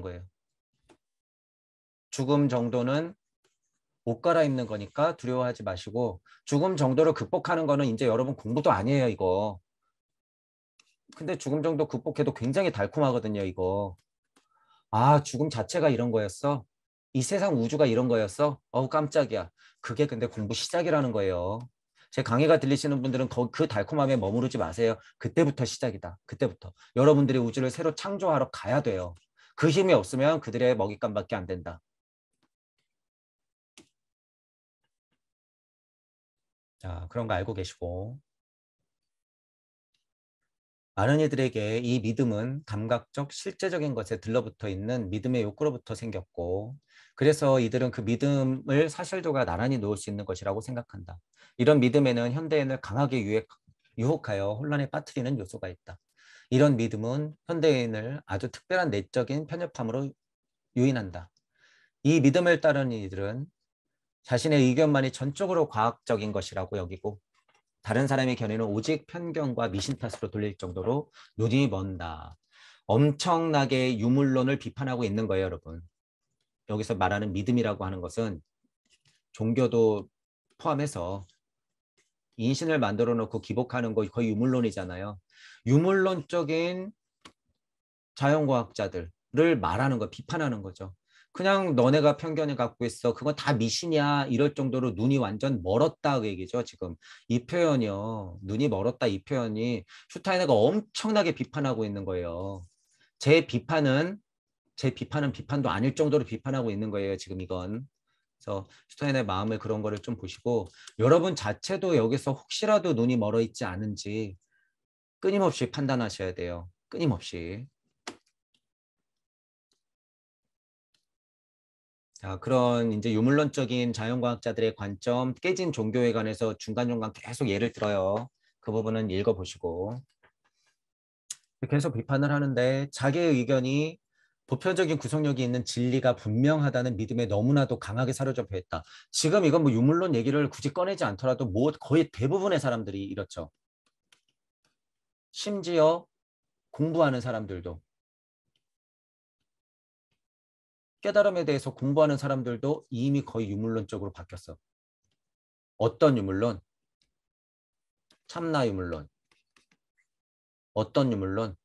거예요. 죽음 정도는 옷 갈아입는 거니까 두려워하지 마시고 죽음 정도를 극복하는 거는 이제 여러분 공부도 아니에요, 이거. 근데 죽음 정도 극복해도 굉장히 달콤하거든요, 이거. 아, 죽음 자체가 이런 거였어? 이 세상 우주가 이런 거였어? 어우, 깜짝이야. 그게 근데 공부 시작이라는 거예요. 제 강의가 들리시는 분들은 그 달콤함에 머무르지 마세요. 그때부터 시작이다. 그때부터. 여러분들이 우주를 새로 창조하러 가야 돼요. 그 힘이 없으면 그들의 먹잇감밖에 안 된다. 자, 그런 거 알고 계시고. 많은 이들에게 이 믿음은 감각적, 실제적인 것에 들러붙어 있는 믿음의 욕구로부터 생겼고, 그래서 이들은 그 믿음을 사실도가 나란히 놓을 수 있는 것이라고 생각한다. 이런 믿음에는 현대인을 강하게 유혹하여 혼란에 빠뜨리는 요소가 있다. 이런 믿음은 현대인을 아주 특별한 내적인 편협함으로 유인한다. 이 믿음을 따르는 이들은 자신의 의견만이 전적으로 과학적인 것이라고 여기고, 다른 사람의 견해는 오직 편견과 미신 탓으로 돌릴 정도로 눈이 먼다. 엄청나게 유물론을 비판하고 있는 거예요, 여러분. 여기서 말하는 믿음이라고 하는 것은 종교도 포함해서 인신을 만들어 놓고 기복하는 거 거의 유물론이잖아요. 유물론적인 자연과학자들을 말하는 거, 비판하는 거죠. 그냥 너네가 편견을 갖고 있어. 그건 다 미신이야. 이럴 정도로 눈이 완전 멀었다 그 얘기죠. 지금 이 표현이요. 눈이 멀었다 이 표현이 슈타이너가 엄청나게 비판하고 있는 거예요. 제 비판은 비판도 아닐 정도로 비판하고 있는 거예요. 지금 이건. 그래서 슈타인의 마음을 그런 거를 좀 보시고 여러분 자체도 여기서 혹시라도 눈이 멀어 있지 않은지 끊임없이 판단하셔야 돼요. 끊임없이. 자, 그런 이제 유물론적인 자연과학자들의 관점, 깨진 종교에 관해서 중간중간 계속 예를 들어요. 그 부분은 읽어보시고. 계속 비판을 하는데 자기의 의견이 보편적인 구성력이 있는 진리가 분명하다는 믿음에 너무나도 강하게 사로잡혀 있다. 지금 이건 뭐 유물론 얘기를 굳이 꺼내지 않더라도 뭐 거의 대부분의 사람들이 이렇죠. 심지어 공부하는 사람들도 깨달음에 대해서 공부하는 사람들도 이미 거의 유물론적으로 바뀌었어. 어떤 유물론? 참나 유물론. 어떤 유물론?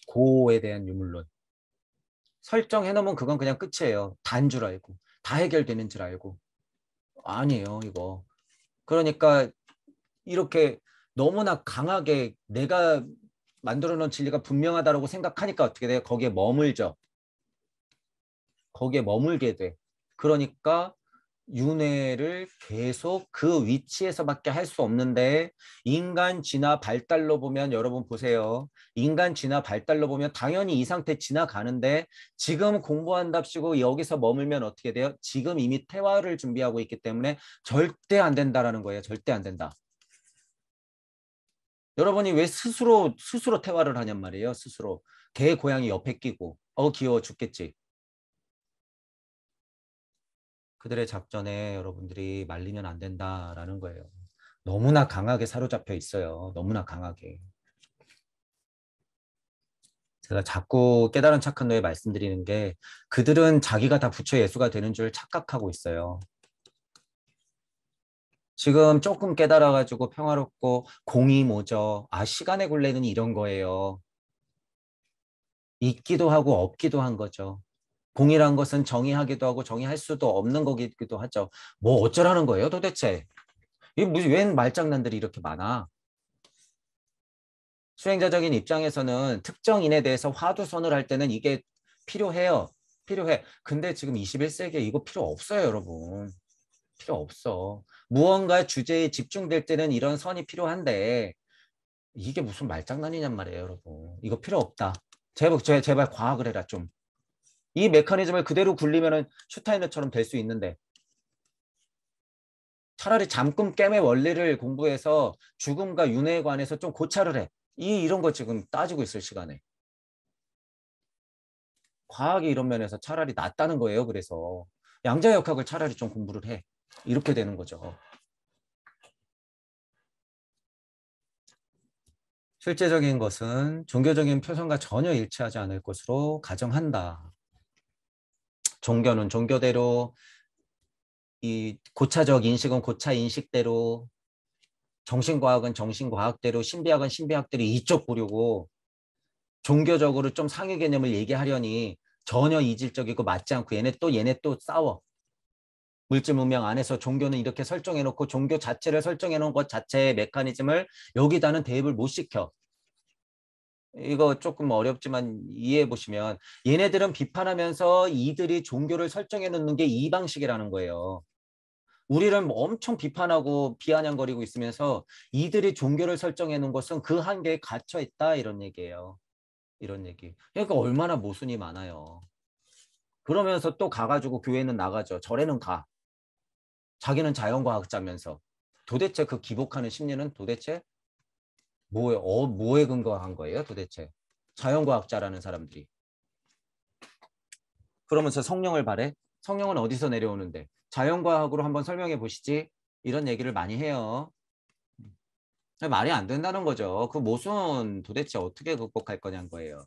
고에 대한 유물론. 설정해놓으면 그건 그냥 끝이에요. 다인 줄 알고. 다 해결되는 줄 알고. 아니에요, 이거. 그러니까 이렇게 너무나 강하게 내가 만들어 놓은 진리가 분명하다고 생각하니까 어떻게 돼요? 거기에 머물죠. 거기에 머물게 돼. 그러니까 윤회를 계속 그 위치에서밖에 할 수 없는데 인간 진화 발달로 보면 여러분 보세요. 인간 진화 발달로 보면 당연히 이 상태 지나가는데 지금 공부한답시고 여기서 머물면 어떻게 돼요? 지금 이미 퇴화를 준비하고 있기 때문에 절대 안 된다라는 거예요. 절대 안 된다. 여러분이 왜 스스로 퇴화를 하냔 말이에요. 스스로. 개 고양이 옆에 끼고 귀여워 죽겠지. 그들의 작전에 여러분들이 말리면 안 된다라는 거예요. 너무나 강하게 사로잡혀 있어요. 너무나 강하게. 제가 자꾸 깨달은 착한 너에 말씀드리는 게 그들은 자기가 다 부처 예수가 되는 줄 착각하고 있어요. 지금 조금 깨달아가지고 평화롭고 공이 뭐죠? 아, 시간의 굴레는 이런 거예요. 있기도 하고 없기도 한 거죠. 공이란 것은 정의하기도 하고 정의할 수도 없는 거기도 하죠. 뭐 어쩌라는 거예요, 도대체? 이게 무슨 웬 말장난들이 이렇게 많아? 수행자적인 입장에서는 특정인에 대해서 화두선을 할 때는 이게 필요해요. 필요해. 근데 지금 21세기에 이거 필요 없어요, 여러분. 필요 없어. 무언가 주제에 집중될 때는 이런 선이 필요한데 이게 무슨 말장난이냔 말이에요, 여러분. 이거 필요 없다. 제발 과학을 해라, 좀. 이 메커니즘을 그대로 굴리면은 슈타이너처럼 될 수 있는데 차라리 잠금 게임의 원리를 공부해서 죽음과 윤회에 관해서 좀 고찰을 해. 이런 거 지금 따지고 있을 시간에. 과학이 이런 면에서 차라리 낫다는 거예요. 그래서 양자역학을 차라리 좀 공부를 해. 이렇게 되는 거죠. 실제적인 것은 종교적인 표현과 전혀 일치하지 않을 것으로 가정한다. 종교는 종교대로, 이 고차적 인식은 고차 인식대로, 정신과학은 정신과학대로, 신비학은 신비학대로 이쪽 보려고 종교적으로 좀 상위 개념을 얘기하려니 전혀 이질적이고 맞지 않고 얘네 또 싸워. 물질 문명 안에서 종교는 이렇게 설정해놓고 종교 자체를 설정해놓은 것 자체의 메커니즘을 여기다는 대입을 못 시켜. 이거 조금 어렵지만 이해해 보시면 얘네들은 비판하면서 이들이 종교를 설정해 놓는 게 이 방식이라는 거예요. 우리를 뭐 엄청 비판하고 비아냥거리고 있으면서 이들이 종교를 설정해 놓은 것은 그 한계에 갇혀 있다 이런 얘기예요. 이런 얘기. 그러니까 얼마나 모순이 많아요. 그러면서 또 가가지고 교회는 나가죠. 절에는 가. 자기는 자연과학자면서. 도대체 그 기복하는 심리는 도대체 뭐에 근거한 거예요, 도대체? 자연과학자라는 사람들이. 그러면서 성령을 바래? 성령은 어디서 내려오는데? 자연과학으로 한번 설명해 보시지. 이런 얘기를 많이 해요. 말이 안 된다는 거죠. 그 모순 도대체 어떻게 극복할 거냐는 거예요.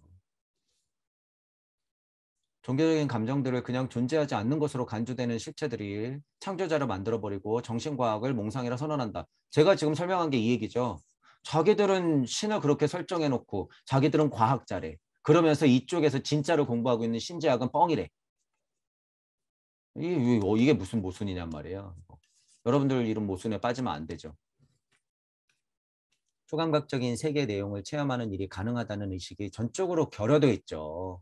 종교적인 감정들을 그냥 존재하지 않는 것으로 간주되는 실체들이 창조자를 만들어버리고 정신과학을 몽상이라 선언한다. 제가 지금 설명한 게 이 얘기죠. 자기들은 신을 그렇게 설정해놓고 자기들은 과학자래. 그러면서 이쪽에서 진짜를 공부하고 있는 신지학은 뻥이래. 이게 무슨 모순이냔 말이에요. 여러분들 이런 모순에 빠지면 안 되죠. 초감각적인 세계 내용을 체험하는 일이 가능하다는 의식이 전적으로 결여돼 있죠.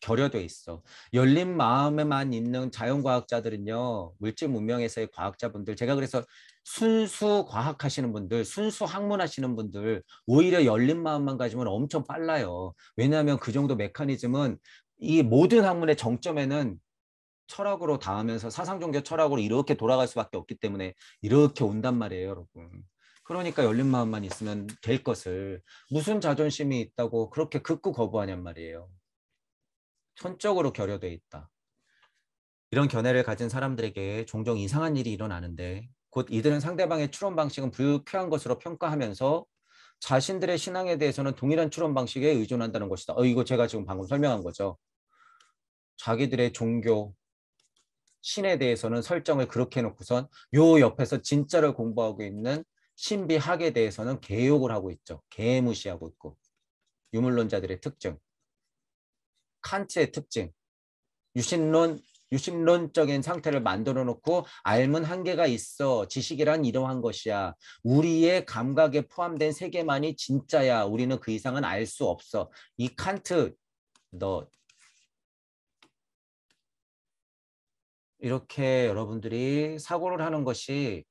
결여돼 있어. 열린 마음에만 있는 자연과학자들은요. 물질 문명에서의 과학자분들. 제가 그래서 순수 과학하시는 분들, 순수 학문하시는 분들 오히려 열린 마음만 가지면 엄청 빨라요. 왜냐하면 그 정도 메커니즘은 이 모든 학문의 정점에는 철학으로 닿으면서 사상종교 철학으로 이렇게 돌아갈 수밖에 없기 때문에 이렇게 온단 말이에요, 여러분. 그러니까 열린 마음만 있으면 될 것을 무슨 자존심이 있다고 그렇게 극구 거부하냔 말이에요. 천적으로 결여돼 있다. 이런 견해를 가진 사람들에게 종종 이상한 일이 일어나는데 곧 이들은 상대방의 추론 방식은 불쾌한 것으로 평가하면서 자신들의 신앙에 대해서는 동일한 추론 방식에 의존한다는 것이다. 이거 제가 지금 방금 설명한 거죠. 자기들의 종교, 신에 대해서는 설정을 그렇게 해놓고선 요 옆에서 진짜를 공부하고 있는 신비학에 대해서는 개욕을 하고 있죠. 개무시하고 있고. 유물론자들의 특징, 칸트의 특징, 유신론적인 상태를 만들어 놓고 알면 한계가 있어. 지식이란 이러한 것이야. 우리의 감각에 포함된 세계만이 진짜야. 우리는 그 이상은 알 수 없어. 이 칸트, 너 이렇게 여러분들이 사고를 하는 것이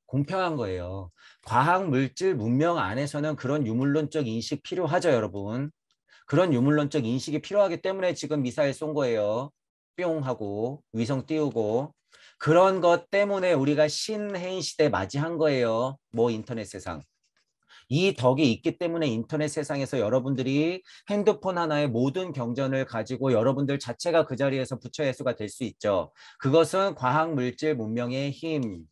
공평한 거예요. 과학, 물질, 문명 안에서는 그런 유물론적 인식 필요하죠, 여러분. 그런 유물론적 인식이 필요하기 때문에 지금 미사일 쏜 거예요. 뿅 하고 위성 띄우고. 그런 것 때문에 우리가 신해인 시대 맞이한 거예요. 뭐 인터넷 세상. 이 덕이 있기 때문에 인터넷 세상에서 여러분들이 핸드폰 하나의 모든 경전을 가지고 여러분들 자체가 그 자리에서 부처 예수가 될 수 있죠. 그것은 과학, 물질, 문명의 힘.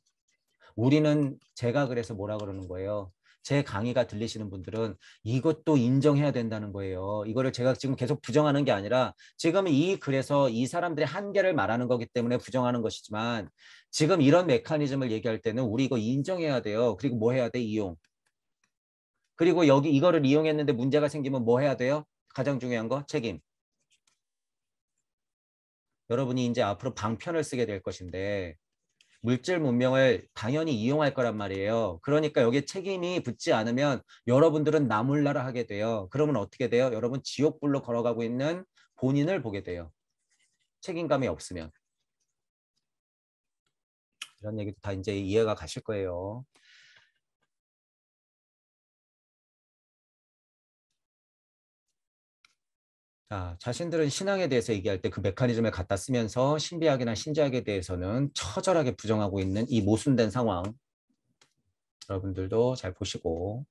우리는 제가 그래서 뭐라 그러는 거예요. 제 강의가 들리시는 분들은 이것도 인정해야 된다는 거예요. 이거를 제가 지금 계속 부정하는 게 아니라 지금 이 글에서 이 사람들의 한계를 말하는 거기 때문에 부정하는 것이지만 지금 이런 메커니즘을 얘기할 때는 우리 이거 인정해야 돼요. 그리고 뭐 해야 돼? 이용. 그리고 여기 이거를 이용했는데 문제가 생기면 뭐 해야 돼요? 가장 중요한 거 책임. 여러분이 이제 앞으로 방편을 쓰게 될 것인데 물질 문명을 당연히 이용할 거란 말이에요. 그러니까 여기에 책임이 붙지 않으면 여러분들은 나몰라라 하게 돼요. 그러면 어떻게 돼요? 여러분 지옥불로 걸어가고 있는 본인을 보게 돼요. 책임감이 없으면. 이런 얘기도 다 이제 이해가 가실 거예요. 자, 자신들은 신앙에 대해서 얘기할 때 그 메커니즘을 갖다 쓰면서 신비학이나 신자학에 대해서는 처절하게 부정하고 있는 이 모순된 상황. 여러분들도 잘 보시고.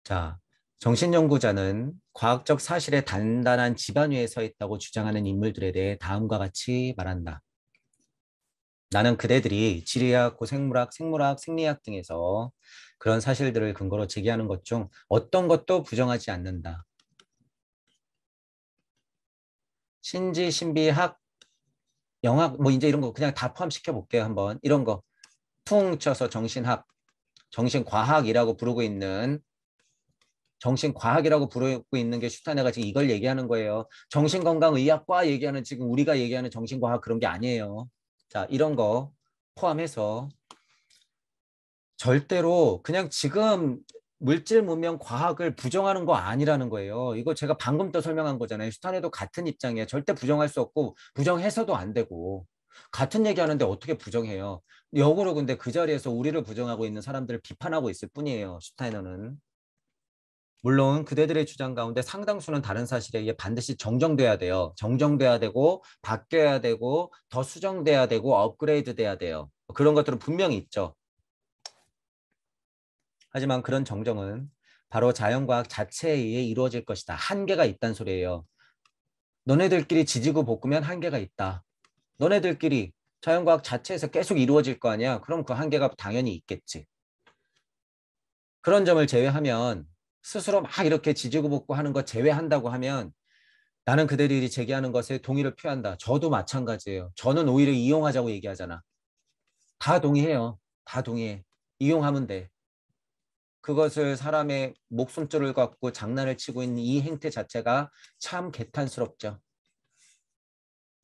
자, 정신연구자는 과학적 사실에 단단한 지반 위에 서 있다고 주장하는 인물들에 대해 다음과 같이 말한다. 나는 그대들이 지리학, 고생물학, 생물학, 생리학 등에서 그런 사실들을 근거로 제기하는 것 중 어떤 것도 부정하지 않는다. 신지, 신비학, 영학, 뭐 이제 이런 거 그냥 다 포함시켜 볼게요. 한번 이런 거 퉁 쳐서 정신학, 정신과학이라고 부르고 있는 정신과학이라고 부르고 있는 게 슈타네가 지금 이걸 얘기하는 거예요. 정신건강의학과 얘기하는 지금 우리가 얘기하는 정신과학 그런 게 아니에요. 자, 이런 거 포함해서 절대로 그냥 지금 물질 문명 과학을 부정하는 거 아니라는 거예요. 이거 제가 방금 또 설명한 거잖아요. 슈타네도 같은 입장이에요. 절대 부정할 수 없고 부정해서도 안 되고 같은 얘기하는데 어떻게 부정해요. 역으로 근데 그 자리에서 우리를 부정하고 있는 사람들을 비판하고 있을 뿐이에요. 슈타이너는. 물론 그대들의 주장 가운데 상당수는 다른 사실에 의해 반드시 정정돼야 돼요. 정정돼야 되고 바뀌어야 되고 더 수정돼야 되고 업그레이드 돼야 돼요. 그런 것들은 분명히 있죠. 하지만 그런 정정은 바로 자연과학 자체에 의해 이루어질 것이다. 한계가 있다는 소리예요. 너네들끼리 지지고 볶으면 한계가 있다. 너네들끼리 자연과학 자체에서 계속 이루어질 거 아니야. 그럼 그 한계가 당연히 있겠지. 그런 점을 제외하면 스스로 막 이렇게 지지고 볶고 하는 거 제외한다고 하면 나는 그들이 제기하는 것에 동의를 표한다. 저도 마찬가지예요. 저는 오히려 이용하자고 얘기하잖아. 다 동의해요. 다 동의해. 이용하면 돼. 그것을 사람의 목숨줄을 갖고 장난을 치고 있는 이 행태 자체가 참 개탄스럽죠.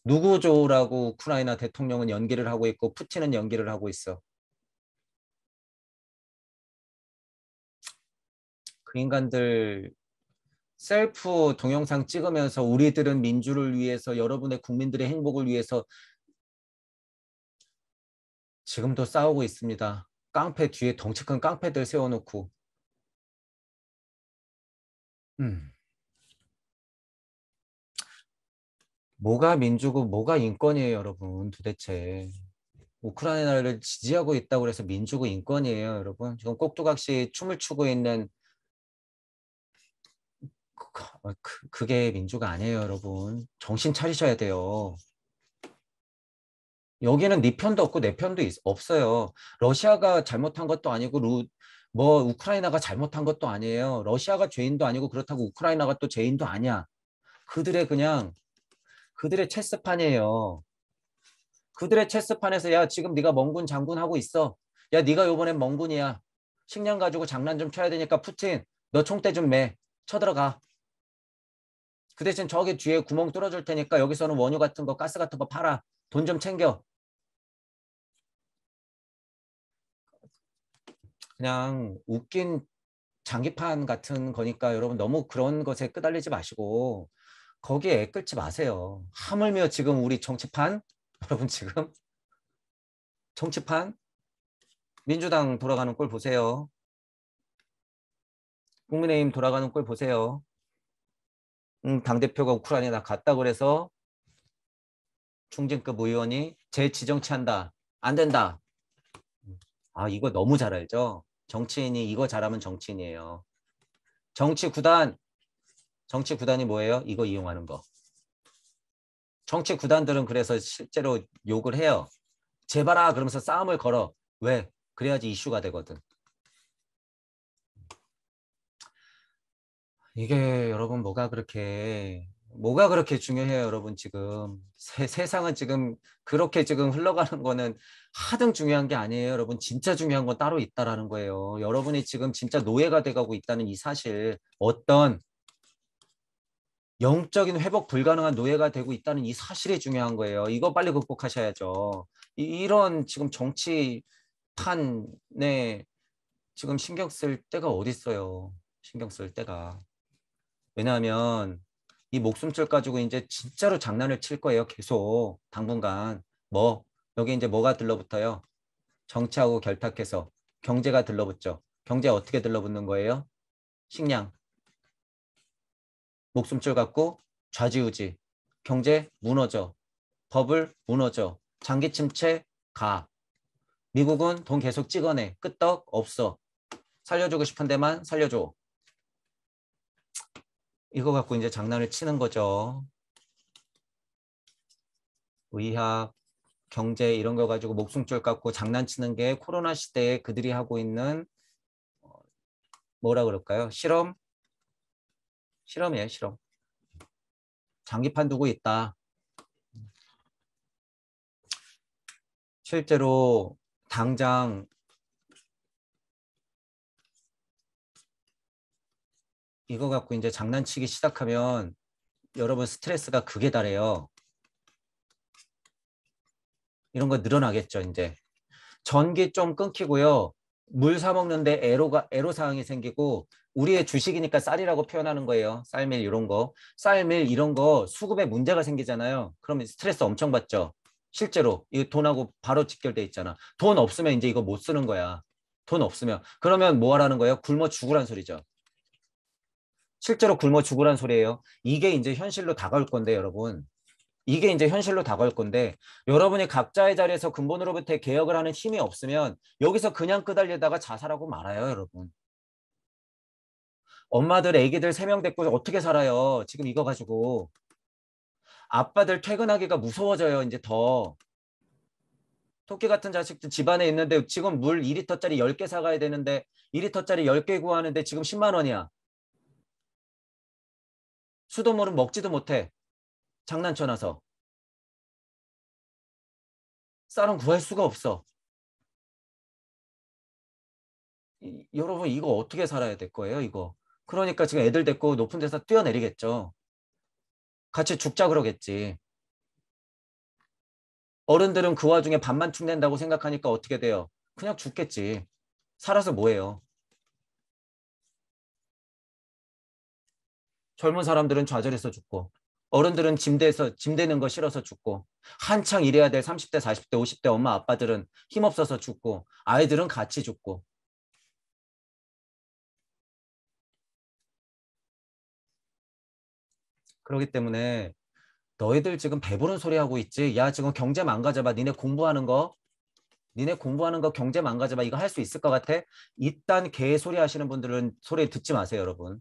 누구죠라고 우크라이나 대통령은 연기를 하고 있고 푸틴은 연기를 하고 있어. 그 인간들 셀프 동영상 찍으면서 우리들은 민주를 위해서 여러분의 국민들의 행복을 위해서 지금도 싸우고 있습니다. 깡패 뒤에 덩치 큰 깡패들 세워놓고 뭐가 민주고 뭐가 인권이에요, 여러분 도대체. 우크라이나를 지지하고 있다고 해서 민주고 인권이에요, 여러분. 지금 꼭두각시 춤을 추고 있는 그게 민주가 아니에요, 여러분. 정신 차리셔야 돼요. 여기는 네 편도 없고 내 편도 없어요. 러시아가 잘못한 것도 아니고 뭐 우크라이나가 잘못한 것도 아니에요. 러시아가 죄인도 아니고 그렇다고 우크라이나가 또 죄인도 아니야. 그들의 그냥 그들의 체스판이에요. 그들의 체스판에서 야 지금 네가 멍군 장군 하고 있어. 야 네가 요번엔 멍군이야. 식량 가지고 장난 좀 쳐야 되니까 푸틴 너 총대 좀 매. 쳐들어가. 그 대신 저기 뒤에 구멍 뚫어줄 테니까 여기서는 원유 같은 거 가스 같은 거 팔아. 돈 좀 챙겨. 그냥 웃긴 장기판 같은 거니까 여러분 너무 그런 것에 끄달리지 마시고 거기에 애 끌지 마세요. 하물며 지금 우리 정치판 여러분 지금 정치판 민주당 돌아가는 꼴 보세요. 국민의힘 돌아가는 꼴 보세요. 당대표가 우크라이나 갔다 그래서 중진급 의원이 재지정치한다. 안 된다. 아 이거 너무 잘 알죠? 정치인이 이거 잘하면 정치인이에요. 정치 구단 정치 구단이 뭐예요? 이거 이용하는 거. 정치 구단들은 그래서 실제로 욕을 해요. 제발아 그러면서 싸움을 걸어. 왜? 그래야지 이슈가 되거든. 이게 여러분 뭐가 그렇게 중요해요, 여러분 지금. 세상은 지금 그렇게 지금 흘러가는 거는 하등 중요한 게 아니에요, 여러분. 진짜 중요한 건 따로 있다라는 거예요. 여러분이 지금 진짜 노예가 돼가고 있다는 이 사실, 어떤 영적인 회복 불가능한 노예가 되고 있다는 이 사실이 중요한 거예요. 이거 빨리 극복하셔야죠. 이런 지금 정치판에 지금 신경 쓸 때가 어디 있어요. 신경 쓸 때가. 왜냐하면 이 목숨줄 가지고 이제 진짜로 장난을 칠 거예요. 계속 당분간. 여기 이제 뭐가 들러붙어요? 정치하고 결탁해서 경제가 들러붙죠. 경제 어떻게 들러붙는 거예요? 식량. 목숨줄 갖고 좌지우지. 경제 무너져. 버블 무너져. 장기 침체 가. 미국은 돈 계속 찍어내. 끄떡 없어. 살려주고 싶은 데만 살려줘. 이거 갖고 이제 장난을 치는 거죠. 의학, 경제 이런 거 가지고 목숨줄 갖고 장난치는 게 코로나 시대에 그들이 하고 있는 뭐라 그럴까요? 실험이에요, 실험. 장기판 두고 있다. 실제로 당장 이거 갖고 이제 장난치기 시작하면 여러분 스트레스가 극에 달해요. 이런 거 늘어나겠죠, 이제. 전기 좀 끊기고요. 물 사 먹는데 애로사항이 생기고 우리의 주식이니까 쌀이라고 표현하는 거예요. 쌀밀 이런 거. 쌀밀 이런 거 수급에 문제가 생기잖아요. 그러면 스트레스 엄청 받죠. 실제로 이 돈하고 바로 직결돼 있잖아. 돈 없으면 이제 이거 못 쓰는 거야. 돈 없으면. 그러면 뭐 하라는 거예요? 굶어 죽으란 소리죠. 실제로 굶어 죽으란 소리예요. 이게 이제 현실로 다가올 건데 여러분. 이게 이제 현실로 다가올 건데 여러분이 각자의 자리에서 근본으로부터의 개혁을 하는 힘이 없으면 여기서 그냥 끄달리다가 자살하고 말아요, 여러분. 엄마들, 애기들 3명 데리고 어떻게 살아요? 지금 이거 가지고. 아빠들 퇴근하기가 무서워져요, 이제 더. 토끼 같은 자식들 집안에 있는데 지금 물 2리터짜리 10개 사가야 되는데 2리터짜리 10개 구하는데 지금 10만 원이야. 수돗물은 먹지도 못해. 장난쳐놔서. 쌀은 구할 수가 없어. 여러분 이거 어떻게 살아야 될 거예요, 이거. 그러니까 지금 애들 데리고 높은 데서 뛰어내리겠죠. 같이 죽자 그러겠지. 어른들은 그 와중에 밥만 축낸다고 생각하니까 어떻게 돼요? 그냥 죽겠지. 살아서 뭐해요? 젊은 사람들은 좌절해서 죽고 어른들은 짐 되는 거 싫어서 죽고 한창 일해야 될 30대, 40대, 50대 엄마 아빠들은 힘없어서 죽고 아이들은 같이 죽고 그렇기 때문에 너희들 지금 배부른 소리 하고 있지? 야 지금 경제 망가져봐. 니네 공부하는 거 경제 망가져봐. 이거 할 수 있을 것 같아? 이딴 개소리 하시는 분들은 소리 듣지 마세요, 여러분.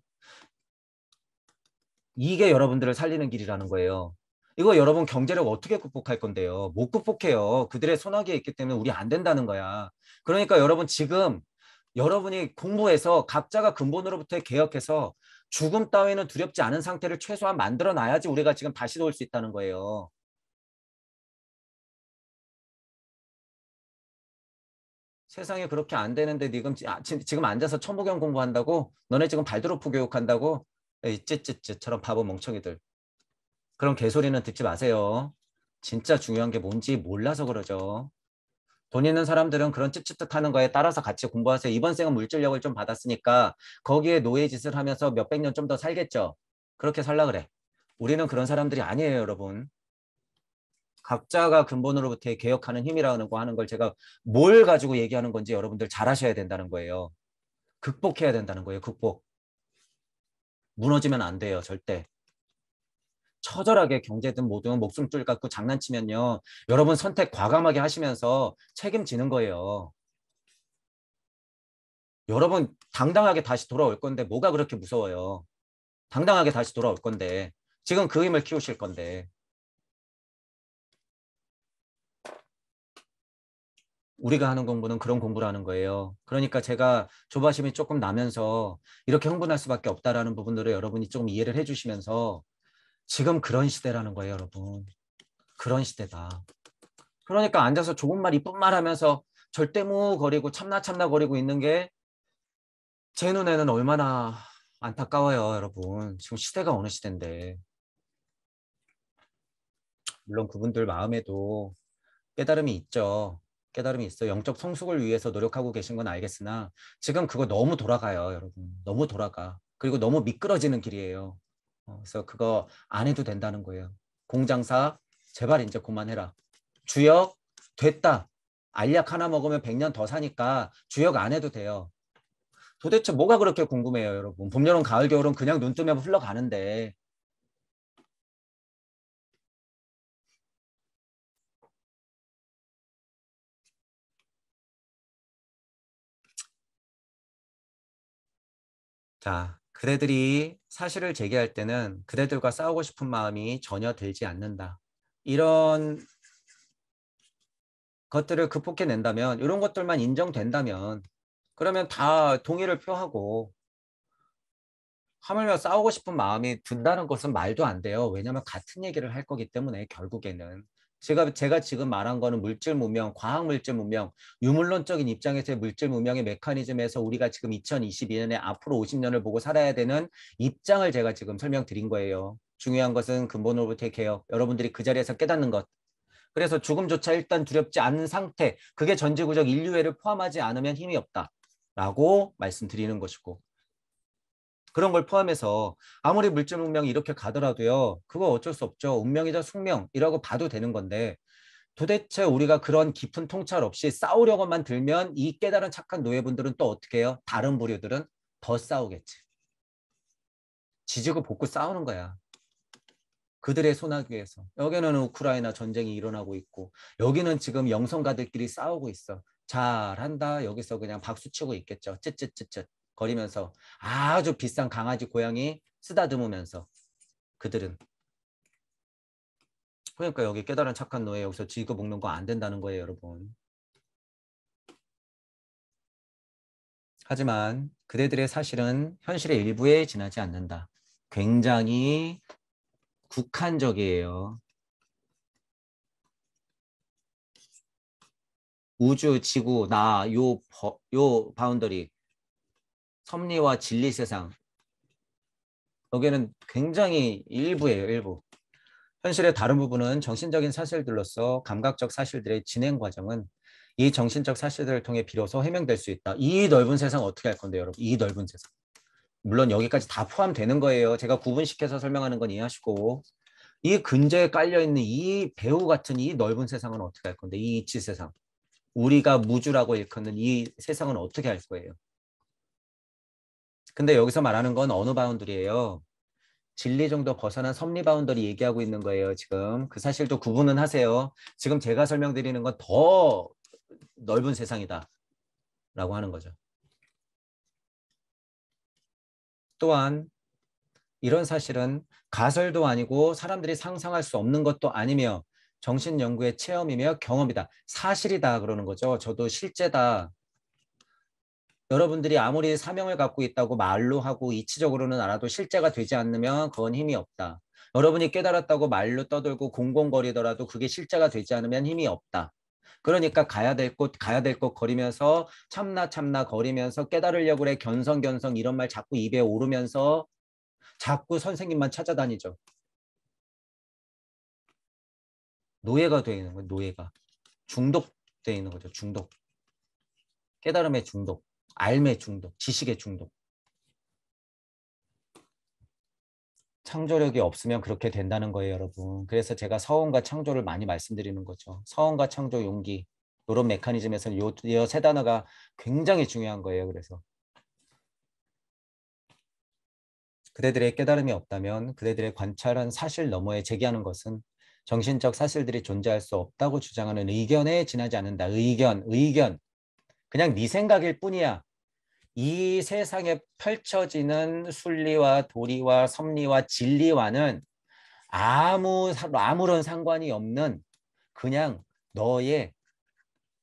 이게 여러분들을 살리는 길이라는 거예요. 이거 여러분 경제력 어떻게 극복할 건데요? 못 극복해요. 그들의 손아귀에 있기 때문에 우리 안 된다는 거야. 그러니까 여러분 지금 여러분이 공부해서 각자가 근본으로부터 개혁해서 죽음 따위는 두렵지 않은 상태를 최소한 만들어 놔야지 우리가 지금 다시 도울 수 있다는 거예요. 세상에 그렇게 안 되는데 지금 앉아서 천부경 공부한다고? 너네 지금 발드로프 교육한다고? 에이 찌찌찌처럼 바보 멍청이들. 그런 개소리는 듣지 마세요. 진짜 중요한 게 뭔지 몰라서 그러죠. 돈 있는 사람들은 그런 찝찝듯 하는 거에 따라서 같이 공부하세요. 이번 생은 물질력을 좀 받았으니까 거기에 노예 짓을 하면서 몇백 년 좀 더 살겠죠. 그렇게 살라 그래. 우리는 그런 사람들이 아니에요, 여러분. 각자가 근본으로부터 개혁하는 힘이라는 거 하는 걸 제가 뭘 가지고 얘기하는 건지 여러분들 잘 하셔야 된다는 거예요. 극복해야 된다는 거예요, 극복. 무너지면 안 돼요, 절대. 처절하게 경제든 뭐든 목숨줄 갖고 장난치면요. 여러분 선택 과감하게 하시면서 책임지는 거예요. 여러분 당당하게 다시 돌아올 건데 뭐가 그렇게 무서워요. 당당하게 다시 돌아올 건데 지금 그 힘을 키우실 건데 우리가 하는 공부는 그런 공부를 하는 거예요. 그러니까 제가 조바심이 조금 나면서 이렇게 흥분할 수밖에 없다라는 부분들을 여러분이 조금 이해를 해주시면서 지금 그런 시대라는 거예요, 여러분. 그런 시대다. 그러니까 앉아서 좋은 말, 이쁜 말 하면서 절대무거리고 참나참나거리고 있는 게 제 눈에는 얼마나 안타까워요, 여러분. 지금 시대가 어느 시대인데. 물론 그분들 마음에도 깨달음이 있죠. 깨달음이 있어. 영적 성숙을 위해서 노력하고 계신 건 알겠으나 지금 그거 너무 돌아가요, 여러분. 너무 돌아가. 그리고 너무 미끄러지는 길이에요. 그래서 그거 안 해도 된다는 거예요. 공장사 제발 이제 그만해라. 주역 됐다. 알약 하나 먹으면 100년 더 사니까 주역 안 해도 돼요. 도대체 뭐가 그렇게 궁금해요, 여러분. 봄, 여름, 가을, 겨울은 그냥 눈 뜨면 흘러가는데. 자, 그대들이 사실을 제기할 때는 그대들과 싸우고 싶은 마음이 전혀 들지 않는다. 이런 것들을 극복해낸다면, 이런 것들만 인정된다면, 그러면 다 동의를 표하고, 하물며 싸우고 싶은 마음이 든다는 것은 말도 안 돼요. 왜냐하면 같은 얘기를 할 거기 때문에 결국에는. 제가 지금 말한 거는 물질 문명, 과학 물질 문명, 유물론적인 입장에서의 물질 문명의 메커니즘에서 우리가 지금 2022년에 앞으로 50년을 보고 살아야 되는 입장을 제가 지금 설명드린 거예요. 중요한 것은 근본으로부터의 개혁, 여러분들이 그 자리에서 깨닫는 것. 그래서 죽음조차 일단 두렵지 않은 상태, 그게 전지구적 인류애를 포함하지 않으면 힘이 없다. 라고 말씀드리는 것이고. 그런 걸 포함해서 아무리 물질 문명이 이렇게 가더라도요. 그거 어쩔 수 없죠. 운명이자 숙명이라고 봐도 되는 건데 도대체 우리가 그런 깊은 통찰 없이 싸우려고만 들면 이 깨달은 착한 노예분들은 또 어떻게 해요? 다른 부류들은 더 싸우겠지. 지지고 볶고 싸우는 거야. 그들의 손아귀 위해서. 여기는 우크라이나 전쟁이 일어나고 있고 여기는 지금 영성가들끼리 싸우고 있어. 잘한다. 여기서 그냥 박수치고 있겠죠. 쯧쯧쯧쯧 거리면서 아주 비싼 강아지 고양이 쓰다듬으면서 그들은. 그러니까 여기 깨달은 착한 노예 여기서 지고 먹는 거 안 된다는 거예요, 여러분. 하지만 그대들의 사실은 현실의 일부에 지나지 않는다. 굉장히 국한적이에요. 우주, 지구, 나, 요 바운더리, 섭리와 진리 세상. 여기는 굉장히 일부예요, 일부. 현실의 다른 부분은 정신적인 사실들로서 감각적 사실들의 진행 과정은 이 정신적 사실들을 통해 비로소 해명될 수 있다. 이 넓은 세상 어떻게 할 건데요, 여러분? 이 넓은 세상. 물론 여기까지 다 포함되는 거예요. 제가 구분시켜서 설명하는 건 이해하시고 이 근저에 깔려있는 이 배우 같은 이 넓은 세상은 어떻게 할 건데 이 이치 세상. 우리가 무주라고 일컫는 이 세상은 어떻게 할 거예요. 근데 여기서 말하는 건 어느 바운드리예요. 진리 정도 벗어난 섭리 바운더리 얘기하고 있는 거예요. 지금 그 사실도 구분은 하세요. 지금 제가 설명드리는 건 더 넓은 세상이다 라고 하는 거죠. 또한 이런 사실은 가설도 아니고 사람들이 상상할 수 없는 것도 아니며 정신연구의 체험이며 경험이다. 사실이다 그러는 거죠. 저도 실제다. 여러분들이 아무리 사명을 갖고 있다고 말로 하고 이치적으로는 알아도 실제가 되지 않으면 그건 힘이 없다. 여러분이 깨달았다고 말로 떠들고 공공거리더라도 그게 실제가 되지 않으면 힘이 없다. 그러니까 가야 될 곳 가야 될 곳 거리면서 참나 참나 거리면서 깨달으려고 그래 견성견성 이런 말 자꾸 입에 오르면서 자꾸 선생님만 찾아다니죠. 노예가 되어 있는 거예요. 노예가. 중독되어 있는 거죠. 중독. 깨달음의 중독. 알의 중독. 지식의 중독. 창조력이 없으면 그렇게 된다는 거예요, 여러분. 그래서 제가 서원과 창조를 많이 말씀드리는 거죠. 서원과 창조, 용기. 이런 메커니즘에서는 이 세 단어가 굉장히 중요한 거예요. 그래서 그대들의 깨달음이 없다면 그대들의 관찰한 사실 너머에 제기하는 것은 정신적 사실들이 존재할 수 없다고 주장하는 의견에 지나지 않는다. 의견. 그냥 네 생각일 뿐이야. 이 세상에 펼쳐지는 순리와 도리와 섭리와 진리와는 아무런 상관이 없는 그냥 너의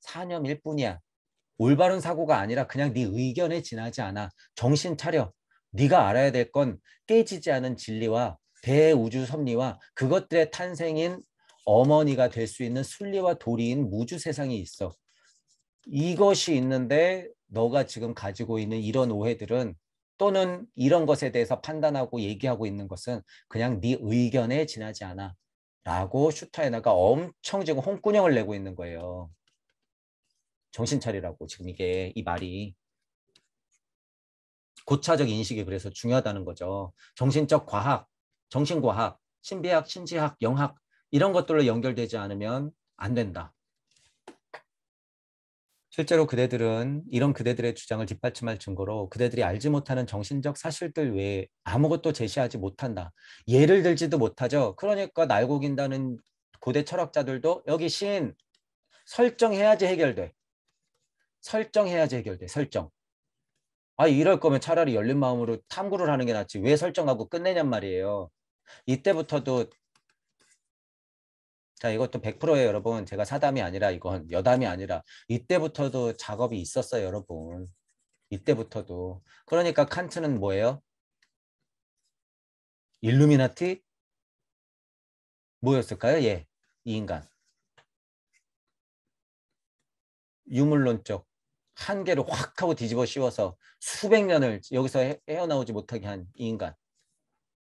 사념일 뿐이야. 올바른 사고가 아니라 그냥 네 의견에 지나지 않아. 정신 차려. 네가 알아야 될 건 깨지지 않은 진리와 대우주 섭리와 그것들의 탄생인 어머니가 될 수 있는 순리와 도리인 무주 세상이 있어. 이것이 있는데 너가 지금 가지고 있는 이런 오해들은 또는 이런 것에 대해서 판단하고 얘기하고 있는 것은 그냥 네 의견에 지나지 않아. 라고 슈타이너가 엄청 지금 홍군형을 내고 있는 거예요. 정신 차리라고 지금 이게 이 말이. 고차적 인식이 그래서 중요하다는 거죠. 정신적 과학, 정신과학, 신비학, 신지학, 영학 이런 것들로 연결되지 않으면 안 된다. 실제로 그대들은 이런 그대들의 주장을 뒷받침할 증거로 그대들이 알지 못하는 정신적 사실들 외에 아무것도 제시하지 못한다. 예를 들지도 못하죠. 그러니까 날고 긴다는 고대 철학자들도 여기 신 설정해야지 해결돼. 설정해야지 해결돼. 설정. 아, 이럴 거면 차라리 열린 마음으로 탐구를 하는 게 낫지. 왜 설정하고 끝내냔 말이에요. 이때부터도 자, 이것도 100%예요, 여러분. 제가 사담이 아니라 이건 여담이 아니라 이때부터도 작업이 있었어요, 여러분. 이때부터도. 그러니까 칸트는 뭐예요? 일루미나티? 뭐였을까요? 예, 이 인간. 유물론적 한계를 확 하고 뒤집어 씌워서 수백 년을 여기서 헤어나오지 못하게 한 이 인간.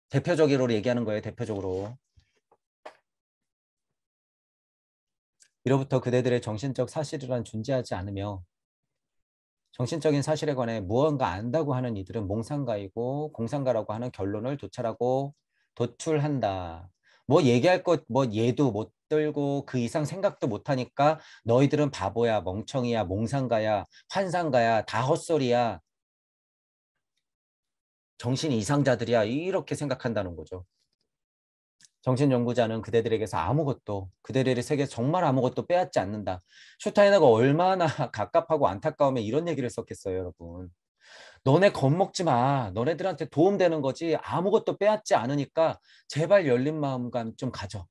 대표적으로 얘기하는 거예요, 대표적으로. 이로부터 그대들의 정신적 사실이란 존재하지 않으며 정신적인 사실에 관해 무언가 안다고 하는 이들은 몽상가이고 공상가라고 하는 결론을 도출한다. 뭐 얘기할 것, 뭐 예도 못 들고 그 이상 생각도 못 하니까 너희들은 바보야, 멍청이야, 몽상가야, 환상가야, 다 헛소리야, 정신 이상자들이야 이렇게 생각한다는 거죠. 정신연구자는 그대들에게서 아무것도 그대들의 세계에서 정말 아무것도 빼앗지 않는다. 슈타이너가 얼마나 갑갑하고 안타까우면 이런 얘기를 썼겠어요, 여러분. 너네 겁먹지 마. 너네들한테 도움되는 거지 아무것도 빼앗지 않으니까 제발 열린 마음감 좀 가져.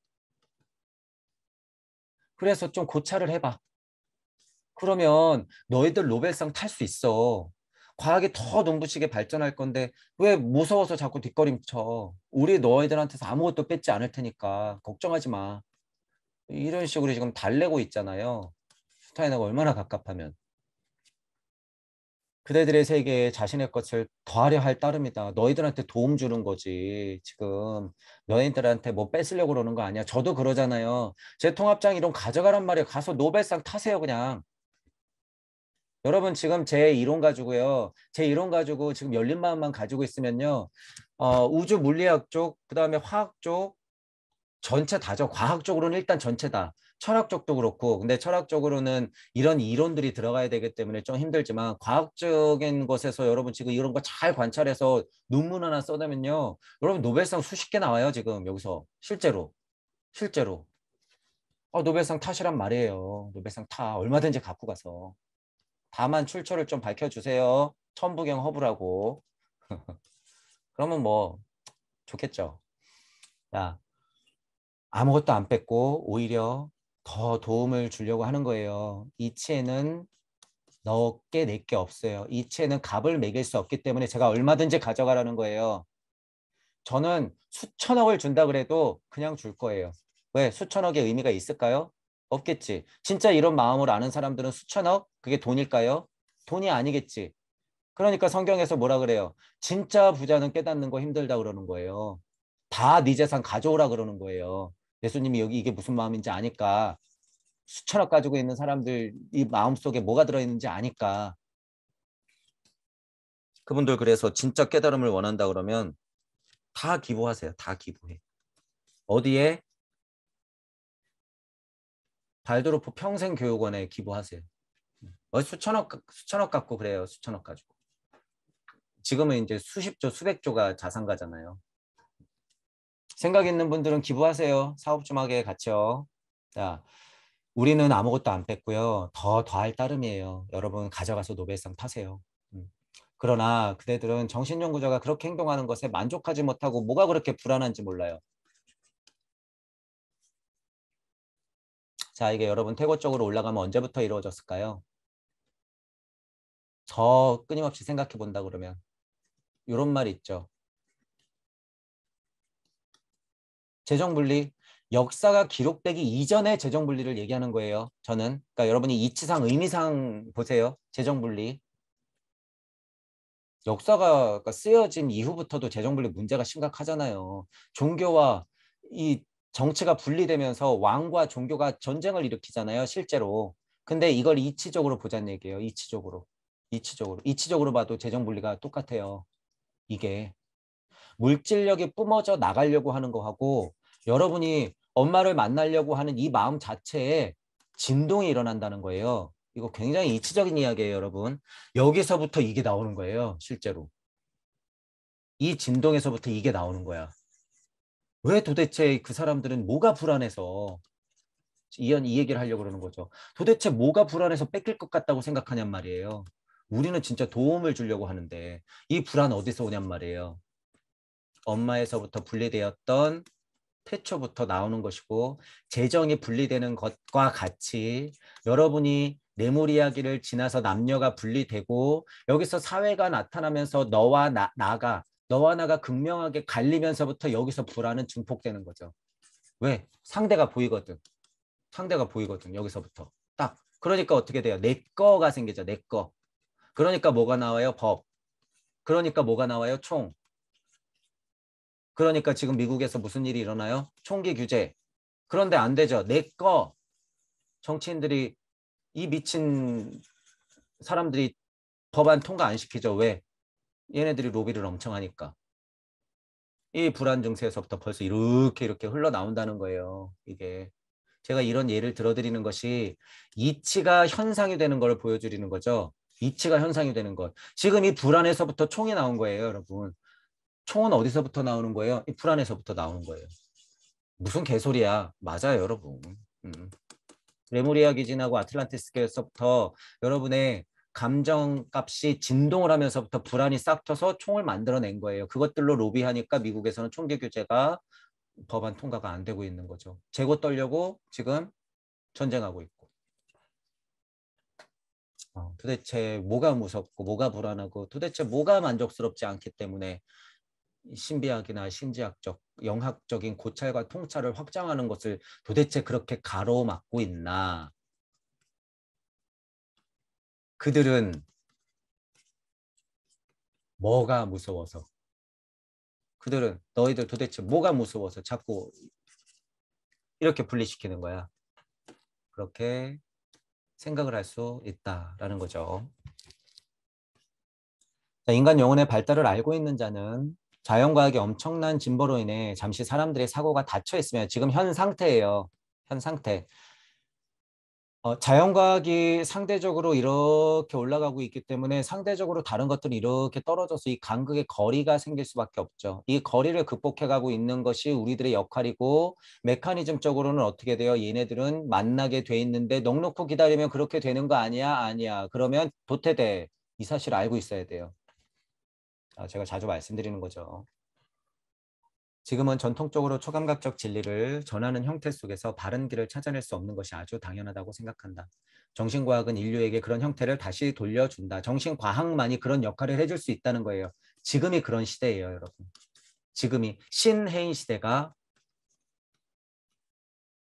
그래서 좀 고찰을 해봐. 그러면 너희들 노벨상 탈 수 있어. 과학이 더 눈부시게 발전할 건데 왜 무서워서 자꾸 뒷걸음쳐. 우리 너희들한테서 아무것도 뺏지 않을 테니까 걱정하지 마. 이런 식으로 지금 달래고 있잖아요. 슈타이너가 얼마나 갑갑하면. 그대들의 세계에 자신의 것을 더하려 할 따름이다. 너희들한테 도움 주는 거지. 지금 너희들한테 뭐 뺏으려고 그러는 거 아니야. 저도 그러잖아요. 제 통합장 이론 가져가란 말이에요. 가서 노벨상 타세요 그냥. 여러분 지금 제 이론 가지고요. 제 이론 가지고 지금 열린 마음만 가지고 있으면요. 우주 물리학 쪽, 그다음에 화학 쪽 전체 다죠. 과학적으로는 일단 전체다. 철학적도 그렇고 근데 철학적으로는 이런 이론들이 들어가야 되기 때문에 좀 힘들지만 과학적인 것에서 여러분 지금 이런 거 잘 관찰해서 논문 하나 써내면요. 여러분 노벨상 수십 개 나와요. 지금 여기서 실제로. 노벨상 탓이란 말이에요. 노벨상 타 얼마든지 갖고 가서. 다만 출처를 좀 밝혀주세요. 천부경 허브라고. 그러면 뭐 좋겠죠. 야, 아무것도 안 뺐고 오히려 더 도움을 주려고 하는 거예요. 이치에는 너께 낼 게 없어요. 이치에는 값을 매길 수 없기 때문에 제가 얼마든지 가져가라는 거예요. 저는 수천억을 준다 그래도 그냥 줄 거예요. 왜? 수천억의 의미가 있을까요? 없겠지. 진짜 이런 마음으로 아는 사람들은 수천억? 그게 돈일까요? 돈이 아니겠지. 그러니까 성경에서 뭐라 그래요? 진짜 부자는 깨닫는 거 힘들다 그러는 거예요. 다 네 재산 가져오라 그러는 거예요. 예수님이 여기 이게 무슨 마음인지 아니까 수천억 가지고 있는 사람들 이 마음속에 뭐가 들어있는지 아니까 그분들 그래서 진짜 깨달음을 원한다 그러면 다 기부하세요. 다 기부해. 어디에? 발도르프 평생교육원에 기부하세요. 수천억 갖고 그래요. 수천억 가지고. 지금은 이제 수십조, 수백조가 자산가잖아요. 생각 있는 분들은 기부하세요. 사업 좀 하게 같이요. 자, 우리는 아무것도 안 뺐고요. 더 더할 따름이에요. 여러분 가져가서 노벨상 타세요. 그러나 그대들은 정신연구자가 그렇게 행동하는 것에 만족하지 못하고 뭐가 그렇게 불안한지 몰라요. 자, 이게 여러분 태고 쪽으로 올라가면 언제부터 이루어졌을까요? 저 끊임없이 생각해 본다 그러면 이런 말 있죠. 재정분리. 역사가 기록되기 이전의 재정분리를 얘기하는 거예요. 저는. 그러니까 여러분이 이치상 의미상 보세요. 재정분리. 역사가 그러니까 쓰여진 이후부터도 재정분리 문제가 심각하잖아요. 종교와 이 정치가 분리되면서 왕과 종교가 전쟁을 일으키잖아요. 실제로. 근데 이걸 이치적으로 보자는 얘기예요. 이치적으로. 이치적으로 봐도 재정분리가 똑같아요. 이게. 물질력이 뿜어져 나가려고 하는 거하고 여러분이 엄마를 만나려고 하는 이 마음 자체에 진동이 일어난다는 거예요. 이거 굉장히 이치적인 이야기예요, 여러분. 여기서부터 이게 나오는 거예요, 실제로. 이 진동에서부터 이게 나오는 거야. 왜 도대체 그 사람들은 뭐가 불안해서 이 얘기를 하려고 그러는 거죠. 도대체 뭐가 불안해서 뺏길 것 같다고 생각하냔 말이에요. 우리는 진짜 도움을 주려고 하는데 이 불안 어디서 오냔 말이에요. 엄마에서부터 분리되었던 태초부터 나오는 것이고 재정이 분리되는 것과 같이 여러분이 뇌물 이야기를 지나서 남녀가 분리되고 여기서 사회가 나타나면서 너와 나가 극명하게 갈리면서부터 여기서 불안은 증폭되는 거죠. 왜? 상대가 보이거든. 여기서부터. 딱. 그러니까 어떻게 돼요? 내 거가 생기죠. 내 거. 그러니까 뭐가 나와요? 법. 그러니까 뭐가 나와요? 총. 그러니까 지금 미국에서 무슨 일이 일어나요? 총기 규제. 그런데 안 되죠. 내 거. 정치인들이 이 미친 사람들이 법안 통과 안 시키죠. 왜? 얘네들이 로비를 엄청 하니까. 이 불안 증세에서부터 벌써 이렇게 흘러나온다는 거예요. 이게. 제가 이런 예를 들어드리는 것이 이치가 현상이 되는 걸 보여드리는 거죠. 이치가 현상이 되는 것. 지금 이 불안에서부터 총이 나온 거예요, 여러분. 총은 어디서부터 나오는 거예요? 이 불안에서부터 나오는 거예요. 무슨 개소리야. 맞아요, 여러분. 레무리아 기진하고 아틀란티스에서부터 여러분의 감정값이 진동을 하면서부터 불안이 싹 켜서 총을 만들어낸 거예요. 그것들로 로비하니까 미국에서는 총기 규제가 법안 통과가 안 되고 있는 거죠. 재고 떨려고 지금 전쟁하고 있고. 도대체 뭐가 무섭고 뭐가 불안하고 도대체 뭐가 만족스럽지 않기 때문에 신비학이나 신지학적, 영학적인 고찰과 통찰을 확장하는 것을 도대체 그렇게 가로막고 있나. 그들은 뭐가 무서워서 그들은 너희들 도대체 뭐가 무서워서 자꾸 이렇게 분리시키는 거야. 그렇게 생각을 할 수 있다라는 거죠. 인간 영혼의 발달을 알고 있는 자는 자연과학의 엄청난 진보로 인해 잠시 사람들의 사고가 닫혀 있으면 지금 현 상태예요. 현 상태. 자연과학이 상대적으로 이렇게 올라가고 있기 때문에 상대적으로 다른 것들이 이렇게 떨어져서 이 간극의 거리가 생길 수밖에 없죠. 이 거리를 극복해가고 있는 것이 우리들의 역할이고 메커니즘적으로는 어떻게 돼요? 얘네들은 만나게 돼 있는데 넉넉히 기다리면 그렇게 되는 거 아니야? 아니야. 그러면 도태돼. 이 사실을 알고 있어야 돼요. 제가 자주 말씀드리는 거죠. 지금은 전통적으로 초감각적 진리를 전하는 형태 속에서 바른 길을 찾아낼 수 없는 것이 아주 당연하다고 생각한다. 정신과학은 인류에게 그런 형태를 다시 돌려준다. 정신과학만이 그런 역할을 해줄 수 있다는 거예요. 지금이 그런 시대예요, 여러분. 지금이 신해인 시대가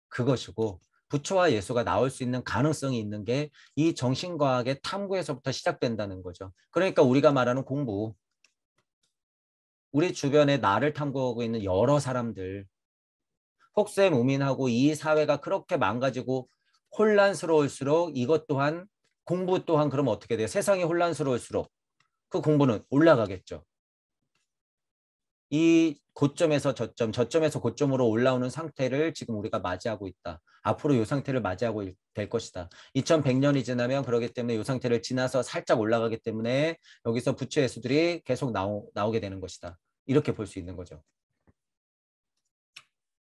그것이고 부처와 예수가 나올 수 있는 가능성이 있는 게 이 정신과학의 탐구에서부터 시작된다는 거죠. 그러니까 우리가 말하는 공부, 우리 주변에 나를 탐구하고 있는 여러 사람들, 혹세무민하고 이 사회가 그렇게 망가지고 혼란스러울수록 이것 또한 공부 또한 그러면 어떻게 돼요? 세상이 혼란스러울수록 그 공부는 올라가겠죠. 이 고점에서 저점, 저점에서 고점으로 올라오는 상태를 지금 우리가 맞이하고 있다. 앞으로 이 상태를 맞이하고 될 것이다. 2100년이 지나면 그러기 때문에 이 상태를 지나서 살짝 올라가기 때문에 여기서 부처 예수들이 계속 나오게 되는 것이다. 이렇게 볼 수 있는 거죠.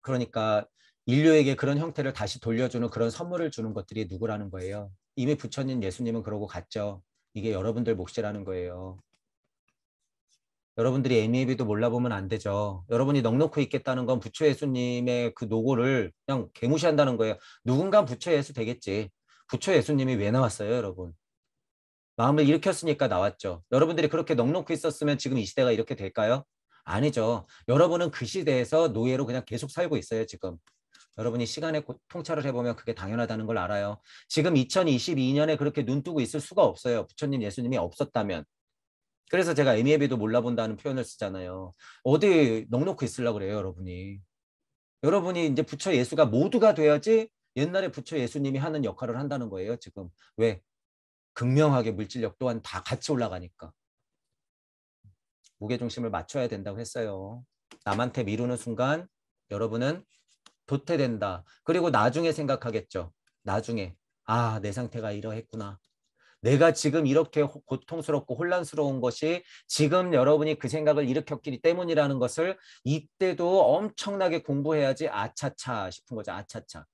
그러니까 인류에게 그런 형태를 다시 돌려주는 그런 선물을 주는 것들이 누구라는 거예요. 이미 부처님 예수님은 그러고 갔죠. 이게 여러분들 몫이라는 거예요. 여러분들이 에미에비도 몰라보면 안 되죠. 여러분이 넉넉히 있겠다는 건 부처 예수님의 그 노고를 그냥 개무시한다는 거예요. 누군가 부처 예수 되겠지. 부처 예수님이 왜 나왔어요, 여러분? 마음을 일으켰으니까 나왔죠. 여러분들이 그렇게 넉넉히 있었으면 지금 이 시대가 이렇게 될까요? 아니죠. 여러분은 그 시대에서 노예로 그냥 계속 살고 있어요, 지금. 여러분이 시간에 통찰을 해보면 그게 당연하다는 걸 알아요. 지금 2022년에 그렇게 눈 뜨고 있을 수가 없어요. 부처님, 예수님이 없었다면. 그래서 제가 에미에비도 몰라본다는 표현을 쓰잖아요. 어디 넉넉히 있으려고 그래요, 여러분이. 여러분이 이제 부처 예수가 모두가 돼야지 옛날에 부처 예수님이 하는 역할을 한다는 거예요, 지금. 왜? 극명하게 물질력 또한 다 같이 올라가니까. 무게중심을 맞춰야 된다고 했어요. 남한테 미루는 순간 여러분은 도태된다. 그리고 나중에 생각하겠죠. 나중에. 아, 내 상태가 이러했구나. 내가 지금 이렇게 고통스럽고 혼란스러운 것이 지금 여러분이 그 생각을 일으켰기 때문이라는 것을 이때도 엄청나게 공부해야지 아차차 싶은 거죠. 아차차.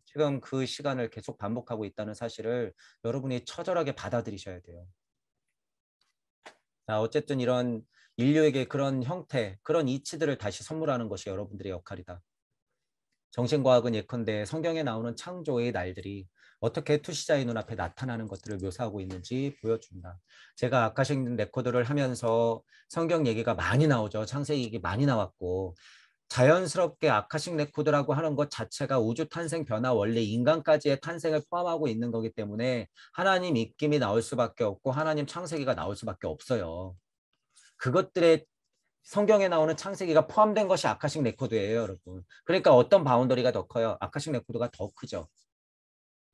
지금 그 시간을 계속 반복하고 있다는 사실을 여러분이 처절하게 받아들이셔야 돼요. 자, 어쨌든 이런 인류에게 그런 형태, 그런 이치들을 다시 선물하는 것이 여러분들의 역할이다. 정신과학은 예컨대 성경에 나오는 창조의 날들이 어떻게 투시자의 눈앞에 나타나는 것들을 묘사하고 있는지 보여준다. 제가 아카식 레코드를 하면서 성경 얘기가 많이 나오죠. 창세기 얘기 많이 나왔고 자연스럽게 아카식 레코드라고 하는 것 자체가 우주 탄생 변화 원래 인간까지의 탄생을 포함하고 있는 거기 때문에 하나님 입김이 나올 수밖에 없고 하나님 창세기가 나올 수밖에 없어요. 그것들의 성경에 나오는 창세기가 포함된 것이 아카식 레코드예요, 여러분. 그러니까 어떤 바운더리가 더 커요? 아카식 레코드가 더 크죠.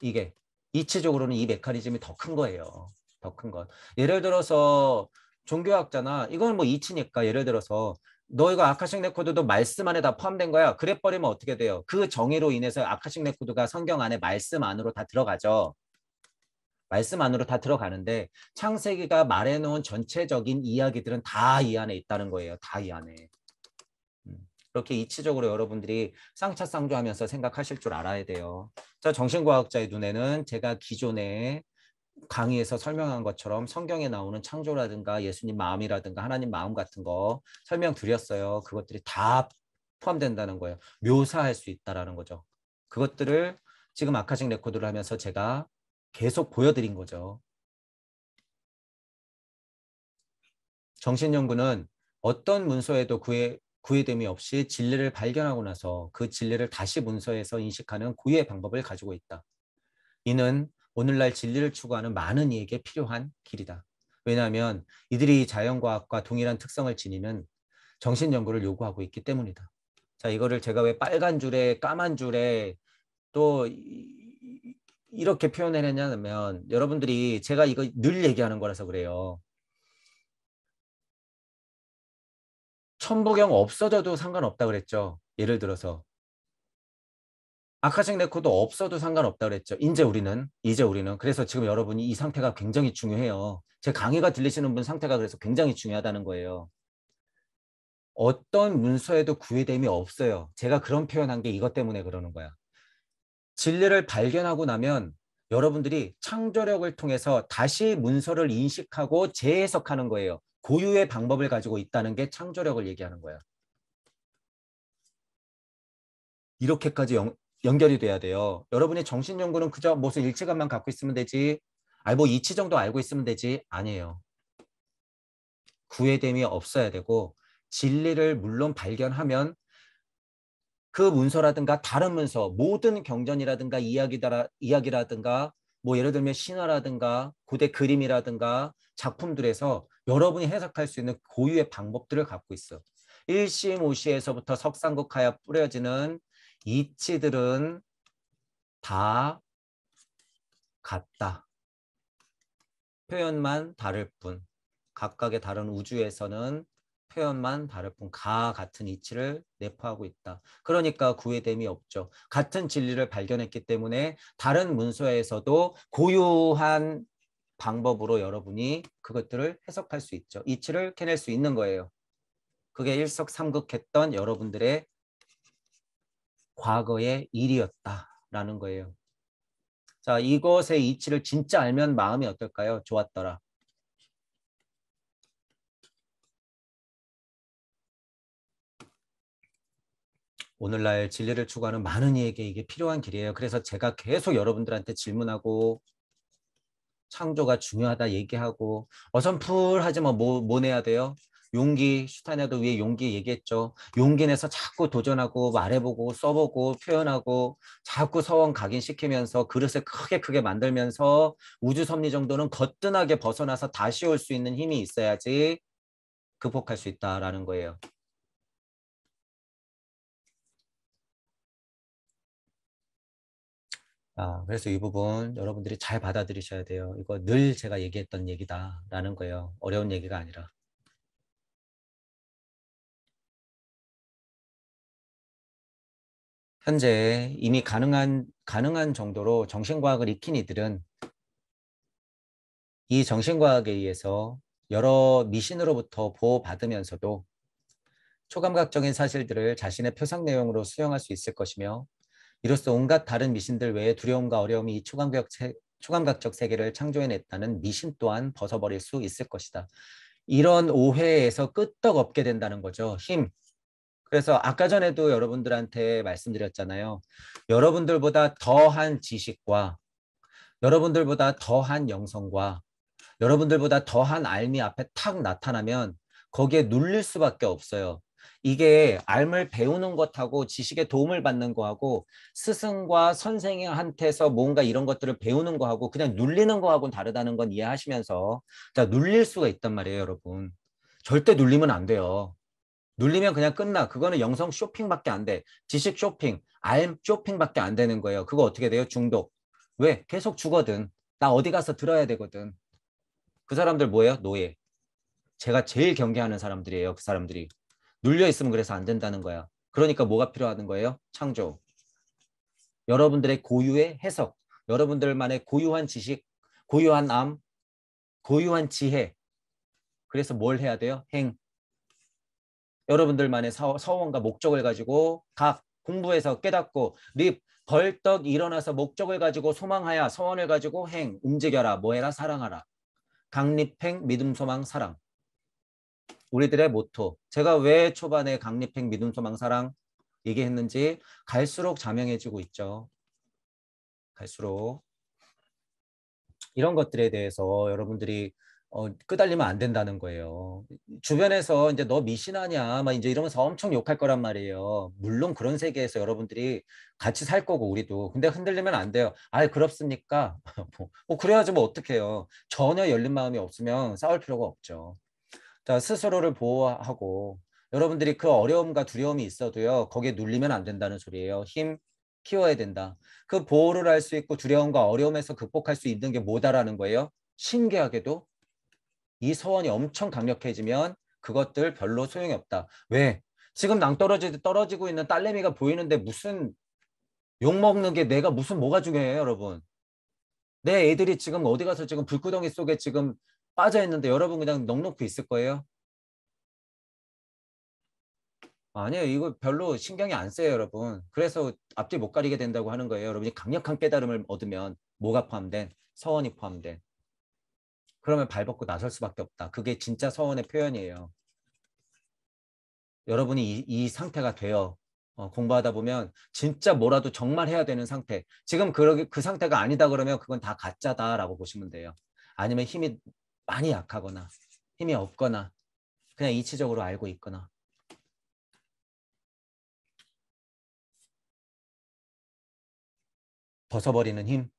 이게 이치적으로는 이 메커니즘이 더 큰 거예요. 더 큰 것. 예를 들어서 종교학자나 이건 뭐 이치니까 예를 들어서 너 이거 아카식 레코드도 말씀 안에 다 포함된 거야. 그래 버리면 어떻게 돼요? 그 정의로 인해서 아카식 레코드가 성경 안에 말씀 안으로 다 들어가죠. 말씀 안으로 다 들어가는데 창세기가 말해놓은 전체적인 이야기들은 다 이 안에 있다는 거예요. 다 이 안에. 그렇게 이치적으로 여러분들이 쌍차쌍조하면서 생각하실 줄 알아야 돼요. 자, 정신과학자의 눈에는 제가 기존에 강의에서 설명한 것처럼 성경에 나오는 창조라든가 예수님 마음이라든가 하나님 마음 같은 거 설명드렸어요. 그것들이 다 포함된다는 거예요. 묘사할 수 있다는 거죠. 그것들을 지금 아카식 레코드를 하면서 제가 계속 보여드린 거죠. 정신연구는 어떤 문서에도 구애됨이 없이 진리를 발견하고 나서 그 진리를 다시 문서에서 인식하는 고유의 방법을 가지고 있다. 이는 오늘날 진리를 추구하는 많은 이에게 필요한 길이다. 왜냐하면 이들이 자연과학과 동일한 특성을 지니는 정신연구를 요구하고 있기 때문이다. 자, 이거를 제가 왜 빨간 줄에 까만 줄에 또 이렇게 표현을 했냐면 여러분들이 제가 이거 늘 얘기하는 거라서 그래요. 천부경 없어져도 상관없다 그랬죠. 예를 들어서 아카식 레코드 없어도 상관없다 그랬죠. 이제 우리는 그래서 지금 여러분이 이 상태가 굉장히 중요해요. 제 강의가 들리시는 분 상태가 그래서 굉장히 중요하다는 거예요. 어떤 문서에도 구애됨이 없어요. 제가 그런 표현한 게 이것 때문에 그러는 거야. 진리를 발견하고 나면 여러분들이 창조력을 통해서 다시 문서를 인식하고 재해석하는 거예요. 고유의 방법을 가지고 있다는 게 창조력을 얘기하는 거야. 이렇게까지 연결이 돼야 돼요. 여러분이 정신연구는 그저 무슨 일체감만 갖고 있으면 되지. 뭐 이치 정도 알고 있으면 되지. 아니에요. 구애됨이 없어야 되고 진리를 물론 발견하면 그 문서라든가 다른 문서, 모든 경전이라든가 이야기라든가 뭐 예를 들면 신화라든가 고대 그림이라든가 작품들에서 여러분이 해석할 수 있는 고유의 방법들을 갖고 있어. 일시오시에서부터 석상국하여 뿌려지는 이치들은 다 같다. 표현만 다를 뿐. 각각의 다른 우주에서는 표현만 다를 뿐 같은 이치를 내포하고 있다. 그러니까 구애됨이 없죠. 같은 진리를 발견했기 때문에 다른 문서에서도 고유한 방법으로 여러분이 그것들을 해석할 수 있죠. 이치를 캐낼 수 있는 거예요. 그게 일석삼극했던 여러분들의 과거의 일이었다라는 거예요. 자, 이것의 이치를 진짜 알면 마음이 어떨까요? 좋았더라. 오늘날 진리를 추구하는 많은 이에게 이게 필요한 길이에요. 그래서 제가 계속 여러분들한테 질문하고 창조가 중요하다 얘기하고 어선풀하지 뭐 내야 돼요? 용기, 슈타냐도 위에 용기 얘기했죠. 용기 내서 자꾸 도전하고 말해보고 써보고 표현하고 자꾸 서원 각인시키면서 그릇을 크게 만들면서 우주 섭리 정도는 거뜬하게 벗어나서 다시 올 수 있는 힘이 있어야지 극복할 수 있다라는 거예요. 그래서 이 부분 여러분들이 잘 받아들이셔야 돼요. 이거 늘 제가 얘기했던 얘기다라는 거예요. 어려운 얘기가 아니라. 현재 이미 가능한 정도로 정신과학을 익힌 이들은 이 정신과학에 의해서 여러 미신으로부터 보호받으면서도 초감각적인 사실들을 자신의 표상 내용으로 수용할 수 있을 것이며 이로써 온갖 다른 미신들 외에 두려움과 어려움이 이 초감각적 세계를 창조해냈다는 미신 또한 벗어버릴 수 있을 것이다. 이런 오해에서 끄떡없게 된다는 거죠. 힘. 그래서 아까 전에도 여러분들한테 말씀드렸잖아요. 여러분들보다 더한 지식과 여러분들보다 더한 영성과 여러분들보다 더한 알미 앞에 탁 나타나면 거기에 눌릴 수밖에 없어요. 이게 알을 배우는 것하고 지식의 도움을 받는 거하고 스승과 선생님한테서 뭔가 이런 것들을 배우는 거하고 그냥 눌리는 거하고는 다르다는 건 이해하시면서 자, 눌릴 수가 있단 말이에요, 여러분. 절대 눌리면 안 돼요. 눌리면 그냥 끝나. 그거는 영성 쇼핑밖에 안 돼. 지식 쇼핑, 알 쇼핑밖에 안 되는 거예요. 그거 어떻게 돼요? 중독. 왜? 계속 주거든. 나 어디 가서 들어야 되거든. 그 사람들 뭐예요? 노예. 제가 제일 경계하는 사람들이에요. 그 사람들이. 눌려 있으면 그래서 안 된다는 거야. 그러니까 뭐가 필요한 거예요? 창조. 여러분들의 고유의 해석, 여러분들만의 고유한 지식, 고유한 암, 고유한 지혜. 그래서 뭘 해야 돼요? 행. 여러분들만의 서원과 목적을 가지고 각 공부해서 깨닫고 립 벌떡 일어나서 목적을 가지고 소망하여 서원을 가지고 행 움직여라 뭐해라 사랑하라 강립행 믿음 소망 사랑 우리들의 모토. 제가 왜 초반에 강립행 믿음 소망 사랑 얘기했는지 갈수록 자명해지고 있죠. 갈수록 이런 것들에 대해서 여러분들이 끄달리면 안 된다는 거예요. 주변에서 이제 너 미신하냐, 막 이제 이러면서 엄청 욕할 거란 말이에요. 물론 그런 세계에서 여러분들이 같이 살 거고 우리도. 근데 흔들리면 안 돼요. 아, 그렇습니까? 그래야지 뭐 어떡해요. 전혀 열린 마음이 없으면 싸울 필요가 없죠. 자, 스스로를 보호하고 여러분들이 그 어려움과 두려움이 있어도요. 거기에 눌리면 안 된다는 소리예요. 힘 키워야 된다. 그 보호를 할 수 있고 두려움과 어려움에서 극복할 수 있는 게 뭐다라는 거예요. 신기하게도 이 서원이 엄청 강력해지면 그것들 별로 소용이 없다. 왜? 지금 떨어지고 있는 딸내미가 보이는데 무슨 욕먹는 게 내가 무슨 뭐가 중요해요, 여러분. 내 애들이 지금 어디 가서 지금 불구덩이 속에 지금 빠져 있는데 여러분 그냥 넋놓고 있을 거예요? 아니에요. 이거 별로 신경이 안 쓰여요, 여러분. 그래서 앞뒤 못 가리게 된다고 하는 거예요. 여러분이 강력한 깨달음을 얻으면 뭐가 포함된? 서원이 포함된. 그러면 발벗고 나설 수밖에 없다. 그게 진짜 서원의 표현이에요. 여러분이 이 상태가 돼요. 공부하다 보면 진짜 뭐라도 정말 해야 되는 상태. 지금 그 상태가 아니다 그러면 그건 다 가짜다라고 보시면 돼요. 아니면 힘이 많이 약하거나 힘이 없거나 그냥 이치적으로 알고 있거나. 벗어버리는 힘.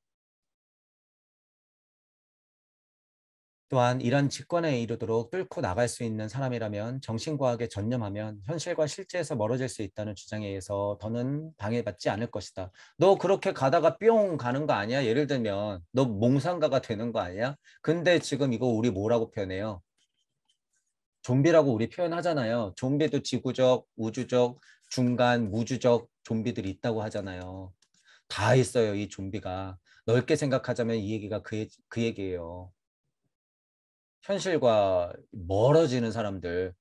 또한 이런 직관에 이르도록 뚫고 나갈 수 있는 사람이라면 정신과학에 전념하면 현실과 실제에서 멀어질 수 있다는 주장에 의해서 더는 방해받지 않을 것이다. 너 그렇게 가다가 뿅 가는 거 아니야? 예를 들면 너 몽상가가 되는 거 아니야? 근데 지금 이거 우리 뭐라고 표현해요? 좀비라고 우리 표현하잖아요. 좀비도 지구적, 우주적, 중간, 무주적 좀비들이 있다고 하잖아요. 다 있어요, 이 좀비가. 넓게 생각하자면 이 얘기가 그 얘기예요. 현실과 멀어지는 사람들,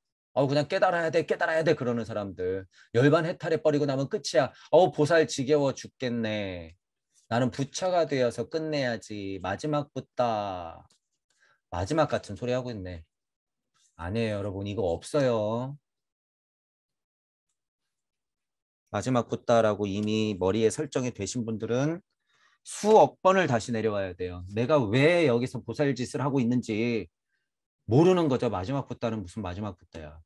그냥 깨달아야 돼 그러는 사람들, 열반 해탈해 버리고 나면 끝이야. 보살 지겨워 죽겠네. 나는 부처가 되어서 끝내야지. 마지막 붙다. 마지막 같은 소리 하고 있네. 아니에요, 여러분. 이거 없어요. 마지막 붓다라고 이미 머리에 설정이 되신 분들은 수억 번을 다시 내려와야 돼요. 내가 왜 여기서 보살짓을 하고 있는지 모르는 거죠. 마지막 붓다는 무슨 마지막 붓다야.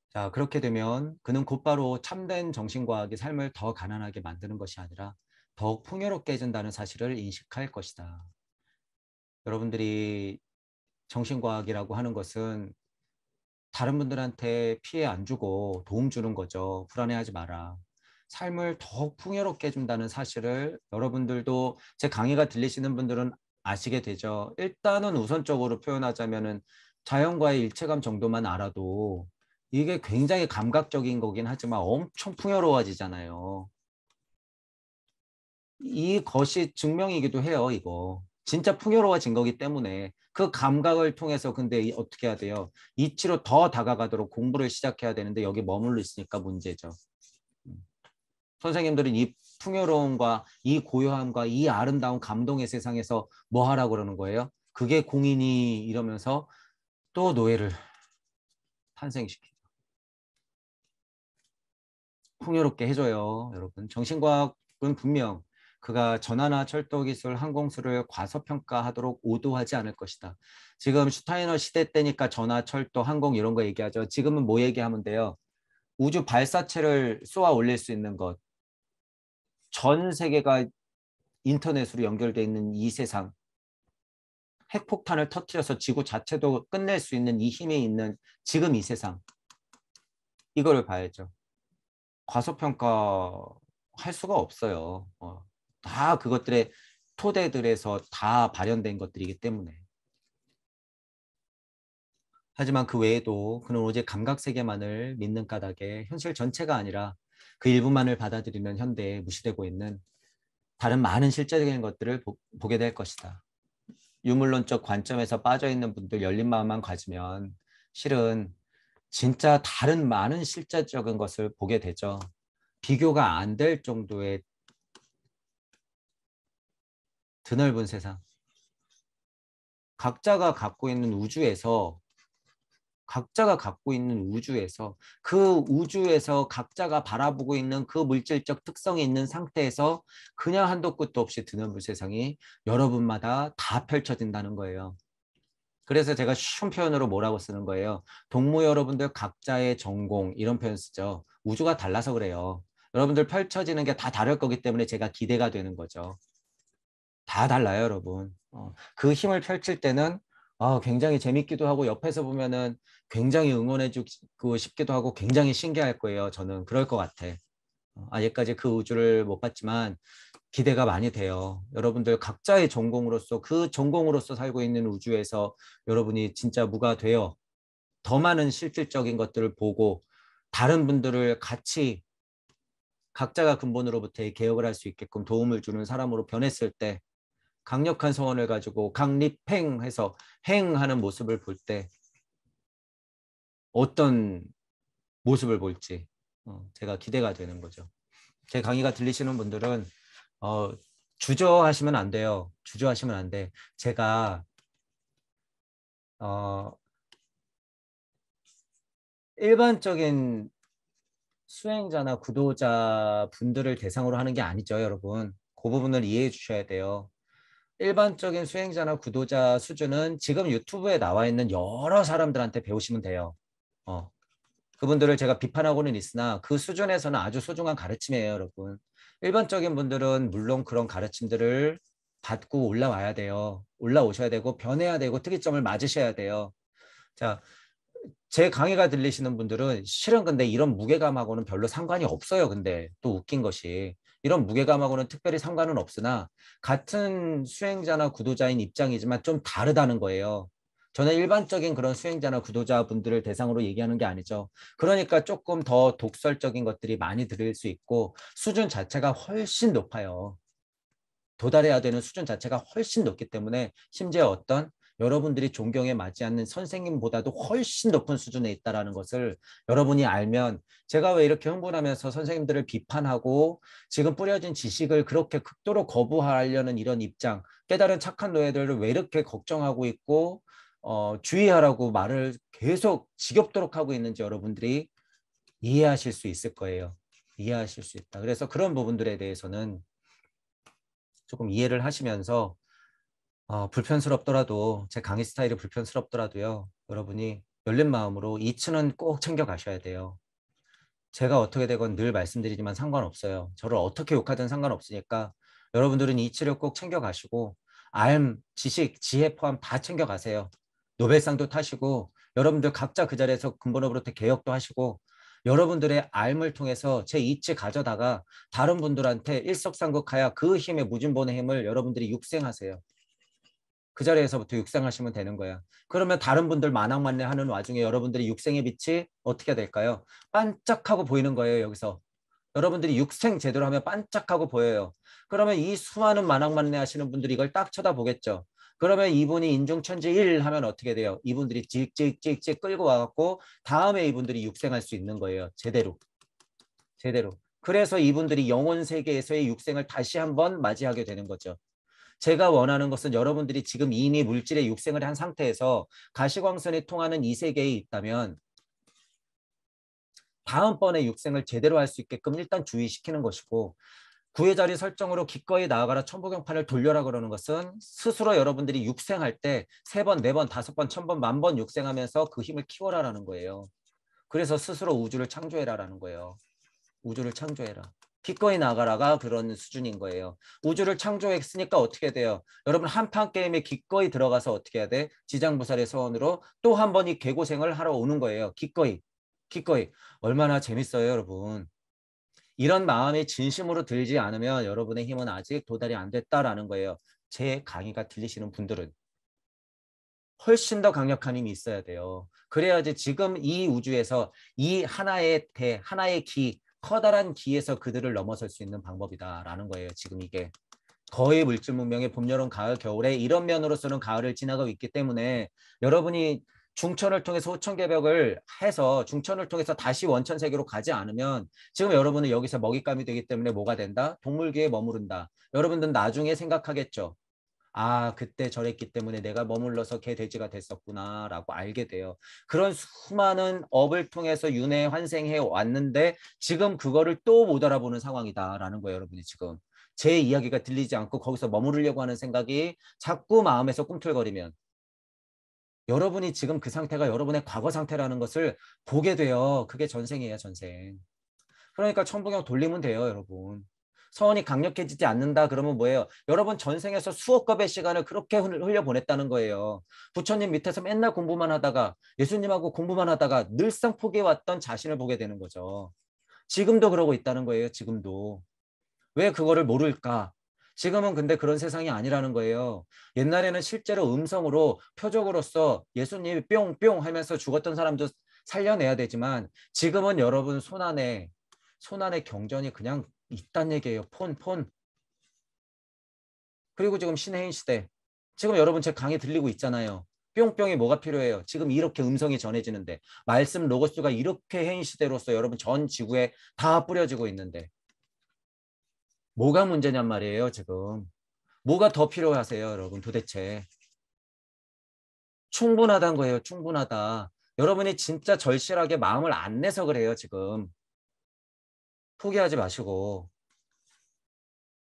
자, 그렇게 되면 그는 곧바로 참된 정신과학이 삶을 더 가난하게 만드는 것이 아니라 더욱 풍요롭게 해준다는 사실을 인식할 것이다. 여러분들이 정신과학이라고 하는 것은 다른 분들한테 피해 안 주고 도움 주는 거죠. 불안해하지 마라. 삶을 더욱 풍요롭게 해준다는 사실을 여러분들도 제 강의가 들리시는 분들은 아시게 되죠. 일단은 우선적으로 표현하자면은 자연과의 일체감 정도만 알아도 이게 굉장히 감각적인 거긴 하지만 엄청 풍요로워지잖아요. 이것이 증명이기도 해요, 이거. 진짜 풍요로워진 거기 때문에 그 감각을 통해서 근데 어떻게 해야 돼요? 이치로 더 다가가도록 공부를 시작해야 되는데 여기 머물러 있으니까 문제죠. 선생님들은 이 풍요로움과 이 고요함과 이 아름다운 감동의 세상에서 뭐 하라고 그러는 거예요? 그게 공인이 이러면서 또 노예를 탄생시키죠. 풍요롭게 해줘요, 여러분. 정신과학은 분명 그가 전화나 철도 기술, 항공수를 과소평가하도록 오도하지 않을 것이다. 지금 슈타이너 시대 때니까 전화, 철도, 항공 이런 거 얘기하죠. 지금은 뭐 얘기하면 돼요? 우주 발사체를 쏘아 올릴 수 있는 것. 전 세계가 인터넷으로 연결되어 있는 이 세상. 핵폭탄을 터뜨려서 지구 자체도 끝낼 수 있는 이 힘이 있는 지금 이 세상. 이거를 봐야죠. 과소평가 할 수가 없어요. 다 그것들의 토대들에서 다 발현된 것들이기 때문에. 하지만 그 외에도 그는 오직 감각세계만을 믿는 까닭에 현실 전체가 아니라 그 일부만을 받아들이는 현대에 무시되고 있는 다른 많은 실제적인 것들을 보게 될 것이다. 유물론적 관점에서 빠져있는 분들 열린 마음만 가지면 실은 진짜 다른 많은 실제적인 것을 보게 되죠. 비교가 안 될 정도의 드넓은 세상. 각자가 갖고 있는 우주에서 그 우주에서 각자가 바라보고 있는 그 물질적 특성이 있는 상태에서 그냥 한도 끝도 없이 드넓은 세상이 여러분마다 다 펼쳐진다는 거예요. 그래서 제가 쉬운 표현으로 뭐라고 쓰는 거예요? 동무 여러분들 각자의 전공 이런 표현 쓰죠. 우주가 달라서 그래요. 여러분들 펼쳐지는 게 다 다를 거기 때문에 제가 기대가 되는 거죠. 다 달라요, 여러분. 그 힘을 펼칠 때는 굉장히 재밌기도 하고 옆에서 보면은 굉장히 응원해주고 싶기도 하고 굉장히 신기할 거예요. 저는 그럴 것 같아. 아직까지 그 우주를 못 봤지만 기대가 많이 돼요. 여러분들 각자의 전공으로서 그 전공으로서 살고 있는 우주에서 여러분이 진짜 무가 되어 더 많은 실질적인 것들을 보고 다른 분들을 같이 각자가 근본으로부터의 개혁을 할 수 있게끔 도움을 주는 사람으로 변했을 때 강력한 소원을 가지고 강립행해서 행하는 모습을 볼 때 어떤 모습을 볼지 제가 기대가 되는 거죠. 제 강의가 들리시는 분들은 주저하시면 안 돼요. 주저하시면 안 돼. 제가 어, 일반적인 수행자나 구도자 분들을 대상으로 하는 게 아니죠, 여러분. 그 부분을 이해해 주셔야 돼요. 일반적인 수행자나 구도자 수준은 지금 유튜브에 나와 있는 여러 사람들한테 배우시면 돼요. 어, 그분들을 제가 비판하고는 있으나 그 수준에서는 아주 소중한 가르침이에요, 여러분. 일반적인 분들은 물론 그런 가르침들을 받고 올라와야 돼요. 올라오셔야 되고 변해야 되고 특이점을 맞으셔야 돼요. 자, 제 강의가 들리시는 분들은 실은 근데 이런 무게감하고는 별로 상관이 없어요. 근데 또 웃긴 것이 이런 무게감하고는 특별히 상관은 없으나 같은 수행자나 구도자인 입장이지만 좀 다르다는 거예요. 저는 일반적인 그런 수행자나 구도자분들을 대상으로 얘기하는 게 아니죠. 그러니까 조금 더 독설적인 것들이 많이 들릴 수 있고 수준 자체가 훨씬 높아요. 도달해야 되는 수준 자체가 훨씬 높기 때문에 심지어 어떤 여러분들이 존경에 맞지 않는 선생님보다도 훨씬 높은 수준에 있다는 것을 여러분이 알면 제가 왜 이렇게 흥분하면서 선생님들을 비판하고 지금 뿌려진 지식을 그렇게 극도로 거부하려는 이런 입장, 깨달은 착한 노예들을 왜 이렇게 걱정하고 있고 주의하라고 말을 계속 지겹도록 하고 있는지 여러분들이 이해하실 수 있을 거예요. 이해하실 수 있다. 그래서 그런 부분들에 대해서는 조금 이해를 하시면서 불편스럽더라도 제 강의 스타일이 불편스럽더라도요. 여러분이 열린 마음으로 이치는 꼭 챙겨 가셔야 돼요. 제가 어떻게 되건 늘 말씀드리지만 상관없어요. 저를 어떻게 욕하든 상관없으니까 여러분들은 이치를 꼭 챙겨 가시고 지식, 지혜 포함 다 챙겨 가세요. 노벨상도 타시고 여러분들 각자 그 자리에서 근본으로부터 개혁도 하시고 여러분들의 알을 통해서 제 이치 가져다가 다른 분들한테 일석삼국하여 그 힘의 무진본의 힘을 여러분들이 육생하세요. 그 자리에서부터 육생하시면 되는 거야. 그러면 다른 분들 만왕만례하는 와중에 여러분들이 육생의 빛이 어떻게 될까요? 반짝하고 보이는 거예요. 여기서. 여러분들이 육생 제대로 하면 반짝하고 보여요. 그러면 이 수많은 만왕만례 하시는 분들이 이걸 딱 쳐다보겠죠. 그러면 이분이 인중천지 1 하면 어떻게 돼요? 이분들이 찍찍찍찍 끌고 와갖고 다음에 이분들이 육생할 수 있는 거예요. 제대로. 제대로. 그래서 이분들이 영혼 세계에서의 육생을 다시 한번 맞이하게 되는 거죠. 제가 원하는 것은 여러분들이 지금 이미 물질의 육생을 한 상태에서 가시광선이 통하는 이 세계에 있다면 다음번에 육생을 제대로 할 수 있게끔 일단 주의시키는 것이고 구의 자리 설정으로 기꺼이 나아가라 천부경판을 돌려라 그러는 것은 스스로 여러분들이 육생할 때 3번, 4번, 5번, 1000번, 10,000번 육생하면서 그 힘을 키워라라는 거예요. 그래서 스스로 우주를 창조해라라는 거예요. 우주를 창조해라. 기꺼이 나가라가 그런 수준인 거예요. 우주를 창조했으니까 어떻게 돼요? 여러분 한판 게임에 기꺼이 들어가서 어떻게 해야 돼? 지장부살의 소원으로 또 한 번 이 개고생을 하러 오는 거예요. 기꺼이. 기꺼이. 얼마나 재밌어요, 여러분. 이런 마음이 진심으로 들지 않으면 여러분의 힘은 아직 도달이 안 됐다라는 거예요. 제 강의가 들리시는 분들은. 훨씬 더 강력한 힘이 있어야 돼요. 그래야지 지금 이 우주에서 이 하나의 기, 커다란 기에서 그들을 넘어설 수 있는 방법이다라는 거예요. 지금 이게. 거의 물질 문명의 봄, 여름, 가을, 겨울에 이런 면으로서는 가을을 지나가고 있기 때문에 여러분이 중천을 통해서 호천개벽을 해서 중천을 통해서 다시 원천 세계로 가지 않으면 지금 여러분은 여기서 먹잇감이 되기 때문에 뭐가 된다? 동물계에 머무른다. 여러분들은 나중에 생각하겠죠. 아, 그때 저랬기 때문에 내가 머물러서 개 돼지가 됐었구나 라고 알게 돼요. 그런 수많은 업을 통해서 윤회 환생해 왔는데 지금 그거를 또 못 알아보는 상황이다라는 거예요. 여러분이 지금. 제 이야기가 들리지 않고 거기서 머무르려고 하는 생각이 자꾸 마음에서 꿈틀거리면 여러분이 지금 그 상태가 여러분의 과거 상태라는 것을 보게 돼요. 그게 전생이에요, 전생. 그러니까 천부경 돌리면 돼요, 여러분. 서원이 강력해지지 않는다 그러면 뭐예요? 여러분 전생에서 수억 겁의 시간을 그렇게 흘려보냈다는 거예요. 부처님 밑에서 맨날 공부만 하다가 예수님하고 공부만 하다가 늘상 포기해왔던 자신을 보게 되는 거죠. 지금도 그러고 있다는 거예요. 지금도. 왜 그거를 모를까? 지금은 근데 그런 세상이 아니라는 거예요. 옛날에는 실제로 음성으로 표적으로서 예수님이 뿅뿅 하면서 죽었던 사람도 살려내야 되지만 지금은 여러분 손안에 경전이 그냥 있단 얘기예요. 폰. 그리고 지금 신해인 시대. 지금 여러분 제 강의 들리고 있잖아요. 뿅뿅이 뭐가 필요해요? 지금 이렇게 음성이 전해지는데 말씀 로고스가 이렇게 해인 시대로서 여러분 전 지구에 다 뿌려지고 있는데 뭐가 문제냔 말이에요, 지금. 뭐가 더 필요하세요, 여러분 도대체. 충분하다는 거예요, 충분하다. 여러분이 진짜 절실하게 마음을 안 내서 그래요, 지금. 포기하지 마시고.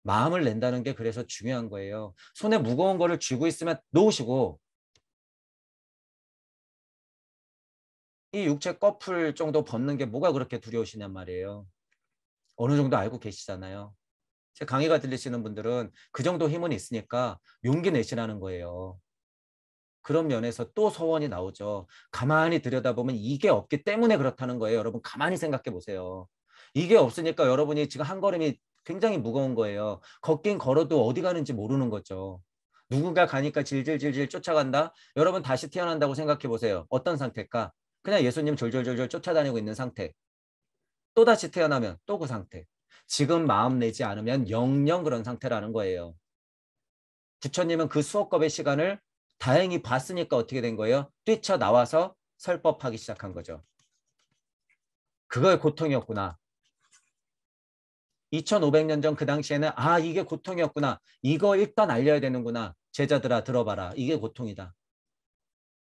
마음을 낸다는 게 그래서 중요한 거예요. 손에 무거운 거를 쥐고 있으면 놓으시고 이 육체 꺼풀 정도 벗는 게 뭐가 그렇게 두려우시냔 말이에요. 어느 정도 알고 계시잖아요. 제 강의가 들리시는 분들은 그 정도 힘은 있으니까 용기 내시라는 거예요. 그런 면에서 또 서원이 나오죠. 가만히 들여다보면 이게 없기 때문에 그렇다는 거예요. 여러분 가만히 생각해 보세요. 이게 없으니까 여러분이 지금 한 걸음이 굉장히 무거운 거예요. 걷긴 걸어도 어디 가는지 모르는 거죠. 누군가 가니까 질질질질 쫓아간다? 여러분 다시 태어난다고 생각해 보세요. 어떤 상태일까? 그냥 예수님 졸졸졸졸 쫓아다니고 있는 상태. 또다시 태어나면 또 그 상태. 지금 마음 내지 않으면 영영 그런 상태라는 거예요. 부처님은 그 수억겁의 시간을 다행히 봤으니까 어떻게 된 거예요? 뛰쳐나와서 설법하기 시작한 거죠. 그거의 고통이었구나. 2500년 전 그 당시에는 아 이게 고통이었구나. 이거 일단 알려야 되는구나. 제자들아 들어봐라. 이게 고통이다.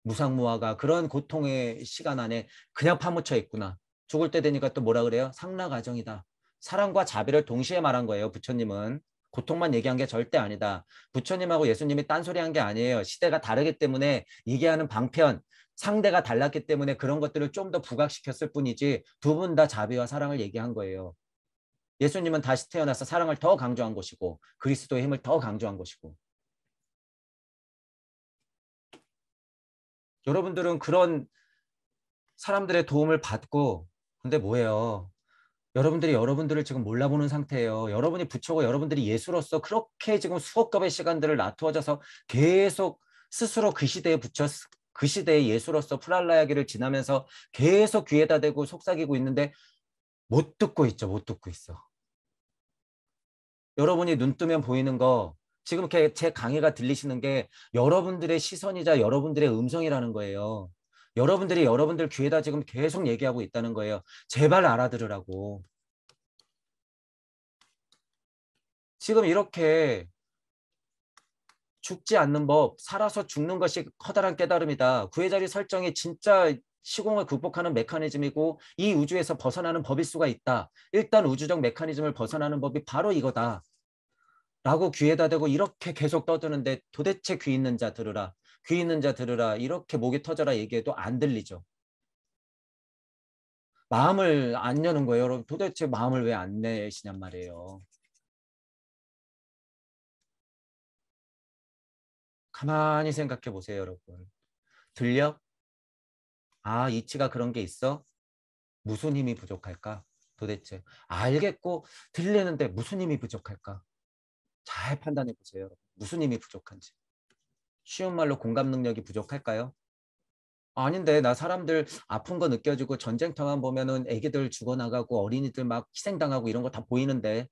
무상무화가 그런 고통의 시간 안에 그냥 파묻혀 있구나. 죽을 때 되니까 또 뭐라 그래요? 상라가정이다. 사랑과 자비를 동시에 말한 거예요. 부처님은. 고통만 얘기한 게 절대 아니다. 부처님하고 예수님이 딴소리한 게 아니에요. 시대가 다르기 때문에 얘기하는 방편, 상대가 달랐기 때문에 그런 것들을 좀 더 부각시켰을 뿐이지 두 분 다 자비와 사랑을 얘기한 거예요. 예수님은 다시 태어나서 사랑을 더 강조한 것이고 그리스도의 힘을 더 강조한 것이고 여러분들은 그런 사람들의 도움을 받고 근데 뭐예요? 여러분들이 여러분들을 지금 몰라보는 상태예요. 여러분이 부처고 여러분들이 예수로서 그렇게 지금 수억 겁의 시간들을 나투어져서 계속 스스로 그 시대에 부처 그 시대의 예수로서 프랄라야기를 지나면서 계속 귀에다 대고 속삭이고 있는데 못 듣고 있죠. 못 듣고 있어. 여러분이 눈 뜨면 보이는 거 지금 이렇게 제 강의가 들리시는 게 여러분들의 시선이자 여러분들의 음성이라는 거예요. 여러분들이 여러분들 귀에다 지금 계속 얘기하고 있다는 거예요. 제발 알아들으라고. 지금 이렇게 죽지 않는 법, 살아서 죽는 것이 커다란 깨달음이다. 구의 자리 설정이 진짜 시공을 극복하는 메커니즘이고 이 우주에서 벗어나는 법일 수가 있다. 일단 우주적 메커니즘을 벗어나는 법이 바로 이거다. 라고 귀에다 대고 이렇게 계속 떠드는데 도대체 귀 있는 자 들으라. 귀 있는 자 들으라. 이렇게 목이 터져라 얘기해도 안 들리죠. 마음을 안 여는 거예요. 여러분 도대체 마음을 왜 안 내시냔 말이에요. 가만히 생각해 보세요, 여러분. 들려? 아, 이치가 그런 게 있어? 무슨 힘이 부족할까? 도대체. 알겠고 들리는데 무슨 힘이 부족할까? 잘 판단해 보세요. 여러분. 무슨 힘이 부족한지. 쉬운 말로 공감 능력이 부족할까요? 아닌데 나 사람들 아픈 거 느껴지고 전쟁터만 보면은 애기들 죽어나가고 어린이들 막 희생당하고 이런 거 다 보이는데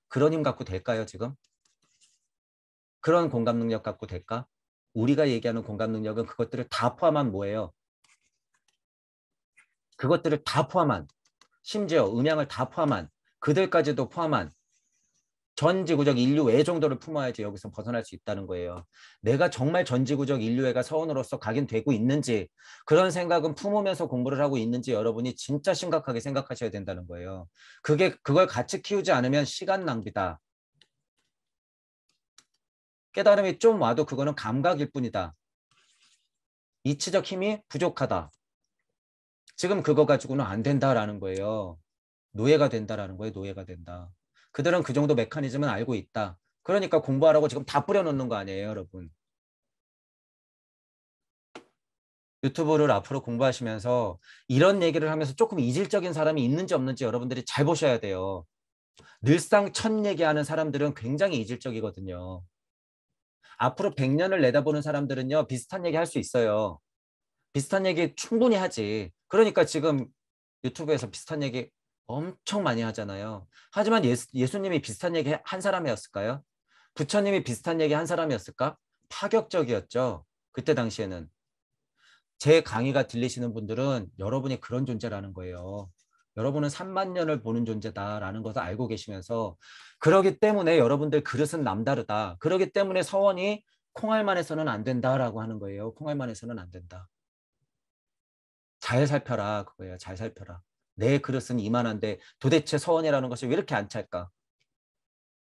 그런 힘 갖고 될까요 지금? 그런 공감 능력 갖고 될까? 우리가 얘기하는 공감 능력은 그것들을 다 포함한 뭐예요? 그것들을 다 포함한 심지어 음양을 다 포함한 그들까지도 포함한 전 지구적 인류애 정도를 품어야지 여기서 벗어날 수 있다는 거예요. 내가 정말 전 지구적 인류애가 서원으로서 각인되고 있는지 그런 생각은 품으면서 공부를 하고 있는지 여러분이 진짜 심각하게 생각하셔야 된다는 거예요. 그걸 같이 키우지 않으면 시간 낭비다. 깨달음이 좀 와도 그거는 감각일 뿐이다. 이치적 힘이 부족하다. 지금 그거 가지고는 안 된다라는 거예요. 노예가 된다라는 거예요. 노예가 된다. 그들은 그 정도 메커니즘은 알고 있다. 그러니까 공부하라고 지금 다 뿌려놓는 거 아니에요, 여러분. 유튜브를 앞으로 공부하시면서 이런 얘기를 하면서 조금 이질적인 사람이 있는지 없는지 여러분들이 잘 보셔야 돼요. 늘상 첫 얘기하는 사람들은 굉장히 이질적이거든요. 앞으로 100년을 내다보는 사람들은요, 비슷한 얘기 할 수 있어요. 비슷한 얘기 충분히 하지. 그러니까 지금 유튜브에서 비슷한 얘기 엄청 많이 하잖아요. 하지만 예수님이 비슷한 얘기 한 사람이었을까요? 부처님이 비슷한 얘기 한 사람이었을까? 파격적이었죠. 그때 당시에는. 제 강의가 들리시는 분들은 여러분이 그런 존재라는 거예요. 여러분은 3만 년을 보는 존재다라는 것을 알고 계시면서 그러기 때문에 여러분들 그릇은 남다르다. 그러기 때문에 서원이 콩알만 해서는 안 된다라고 하는 거예요. 콩알만 해서는 안 된다. 잘 살펴라 그거예요. 잘 살펴라. 내 그릇은 이만한데 도대체 서원이라는 것이 왜 이렇게 안 찰까?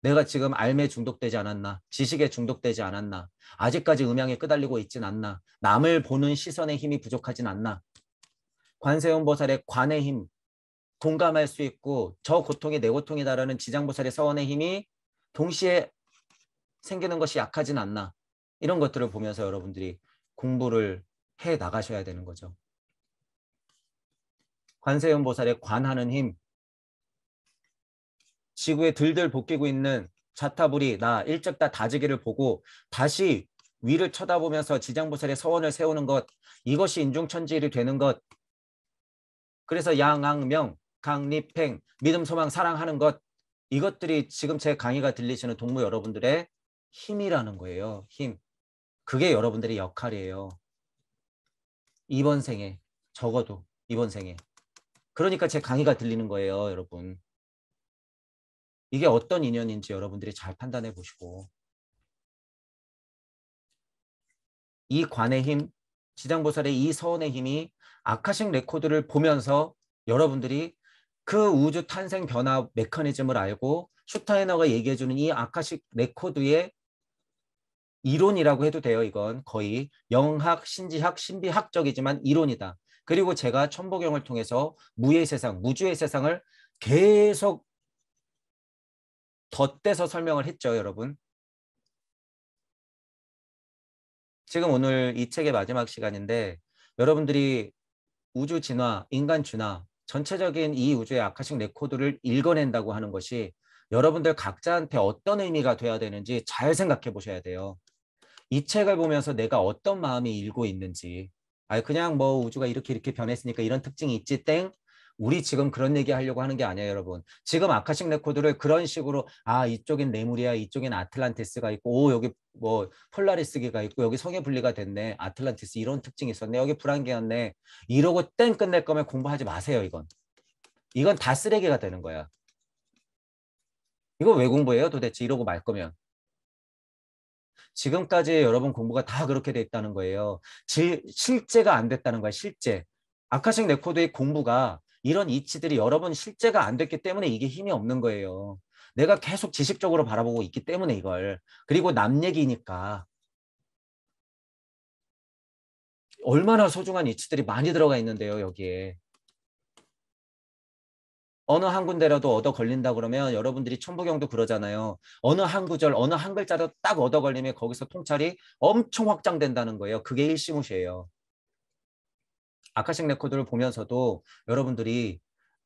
내가 지금 알매 중독되지 않았나? 지식에 중독되지 않았나? 아직까지 음양에 끄달리고 있진 않나? 남을 보는 시선의 힘이 부족하진 않나? 관세음보살의 관의 힘, 공감할 수 있고 저 고통이 내 고통이다라는 지장보살의 서원의 힘이 동시에 생기는 것이 약하진 않나? 이런 것들을 보면서 여러분들이 공부를 해 나가셔야 되는 거죠. 관세음보살의 관하는 힘, 지구에 들들 볶이고 있는 자타불이 나 일적다 다지기를 보고 다시 위를 쳐다보면서 지장보살의 서원을 세우는 것, 이것이 인중천지일이 되는 것, 그래서 양앙명, 강립행, 믿음, 소망, 사랑하는 것, 이것들이 지금 제 강의가 들리시는 동무 여러분들의 힘이라는 거예요. 힘. 그게 여러분들의 역할이에요. 이번 생에, 적어도 이번 생에. 그러니까 제 강의가 들리는 거예요, 여러분. 이게 어떤 인연인지 여러분들이 잘 판단해 보시고 이 관의 힘, 지장보살의 이 서원의 힘이 아카식 레코드를 보면서 여러분들이 그 우주 탄생 변화 메커니즘을 알고 슈타이너가 얘기해주는 이 아카식 레코드의 이론이라고 해도 돼요. 이건 거의 영학, 신지학, 신비학적이지만 이론이다. 그리고 제가 천보경을 통해서 무의 세상, 무주의 세상을 계속 덧대서 설명을 했죠, 여러분. 지금 오늘 이 책의 마지막 시간인데 여러분들이 우주 진화, 인간 진화, 전체적인 이 우주의 아카식 레코드를 읽어낸다고 하는 것이 여러분들 각자한테 어떤 의미가 돼야 되는지 잘 생각해 보셔야 돼요. 이 책을 보면서 내가 어떤 마음이 일고 있는지. 아니 그냥 뭐 우주가 이렇게 변했으니까 이런 특징이 있지 땡. 우리 지금 그런 얘기 하려고 하는 게 아니에요, 여러분. 지금 아카식 레코드를 그런 식으로 아 이쪽엔 레무리아, 이쪽엔 아틀란티스가 있고 오 여기 뭐 폴라리스기가 있고 여기 성에 분리가 됐네. 아틀란티스 이런 특징이 있었네. 여기 불안개였네. 이러고 땡 끝낼 거면 공부하지 마세요, 이건. 이건 다 쓰레기가 되는 거야. 이거 왜 공부해요, 도대체 이러고 말 거면. 지금까지 여러분 공부가 다 그렇게 돼 있다는 거예요. 실제가 안 됐다는 거야, 실제. 아카식 레코드의 공부가 이런 이치들이 여러분 실제가 안 됐기 때문에 이게 힘이 없는 거예요. 내가 계속 지식적으로 바라보고 있기 때문에 이걸. 그리고 남 얘기니까 얼마나 소중한 이치들이 많이 들어가 있는데요, 여기에. 어느 한 군데라도 얻어 걸린다 그러면 여러분들이 천부경도 그러잖아요. 어느 한 구절, 어느 한 글자도 딱 얻어 걸리면 거기서 통찰이 엄청 확장된다는 거예요. 그게 일시무시예요. 아카식 레코드를 보면서도 여러분들이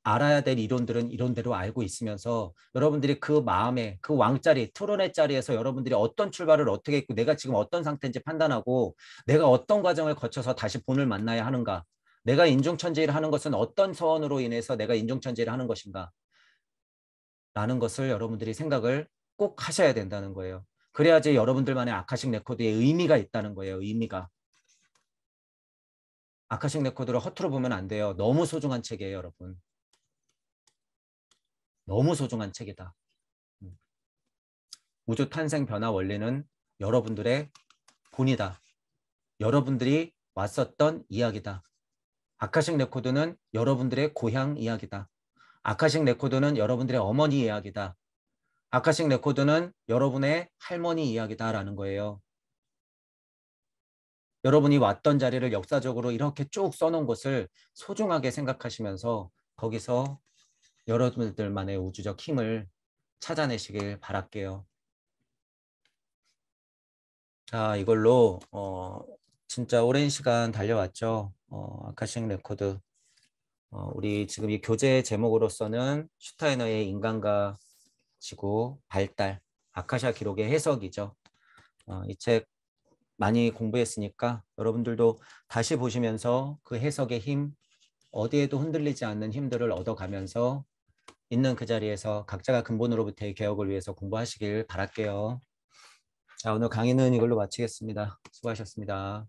알아야 될 이론들은 이론대로 알고 있으면서 여러분들이 그 마음에 그 왕자리, 토론의 자리에서 여러분들이 어떤 출발을 어떻게 했고 내가 지금 어떤 상태인지 판단하고 내가 어떤 과정을 거쳐서 다시 본을 만나야 하는가. 내가 인중천지를 하는 것은 어떤 서원으로 인해서 내가 인중천지를 하는 것인가. 라는 것을 여러분들이 생각을 꼭 하셔야 된다는 거예요. 그래야지 여러분들만의 아카식 레코드에 의미가 있다는 거예요. 의미가. 아카식 레코드를 허투루 보면 안 돼요. 너무 소중한 책이에요, 여러분. 너무 소중한 책이다. 우주 탄생 변화 원리는 여러분들의 본이다. 여러분들이 왔었던 이야기다. 아카식 레코드는 여러분들의 고향 이야기다. 아카식 레코드는 여러분들의 어머니 이야기다. 아카식 레코드는 여러분의 할머니 이야기다라는 거예요. 여러분이 왔던 자리를 역사적으로 이렇게 쭉 써놓은 것을 소중하게 생각하시면서 거기서 여러분들만의 우주적 힘을 찾아내시길 바랄게요. 자, 이걸로 진짜 오랜 시간 달려왔죠. 아카식 레코드. 우리 지금 이 교재 제목으로서는 슈타이너의 인간과 지구 발달, 아카샤 기록의 해석이죠. 이 책 많이 공부했으니까 여러분들도 다시 보시면서 그 해석의 힘, 어디에도 흔들리지 않는 힘들을 얻어가면서 있는 그 자리에서 각자가 근본으로부터의 개혁을 위해서 공부하시길 바랄게요. 자, 오늘 강의는 이걸로 마치겠습니다. 수고하셨습니다.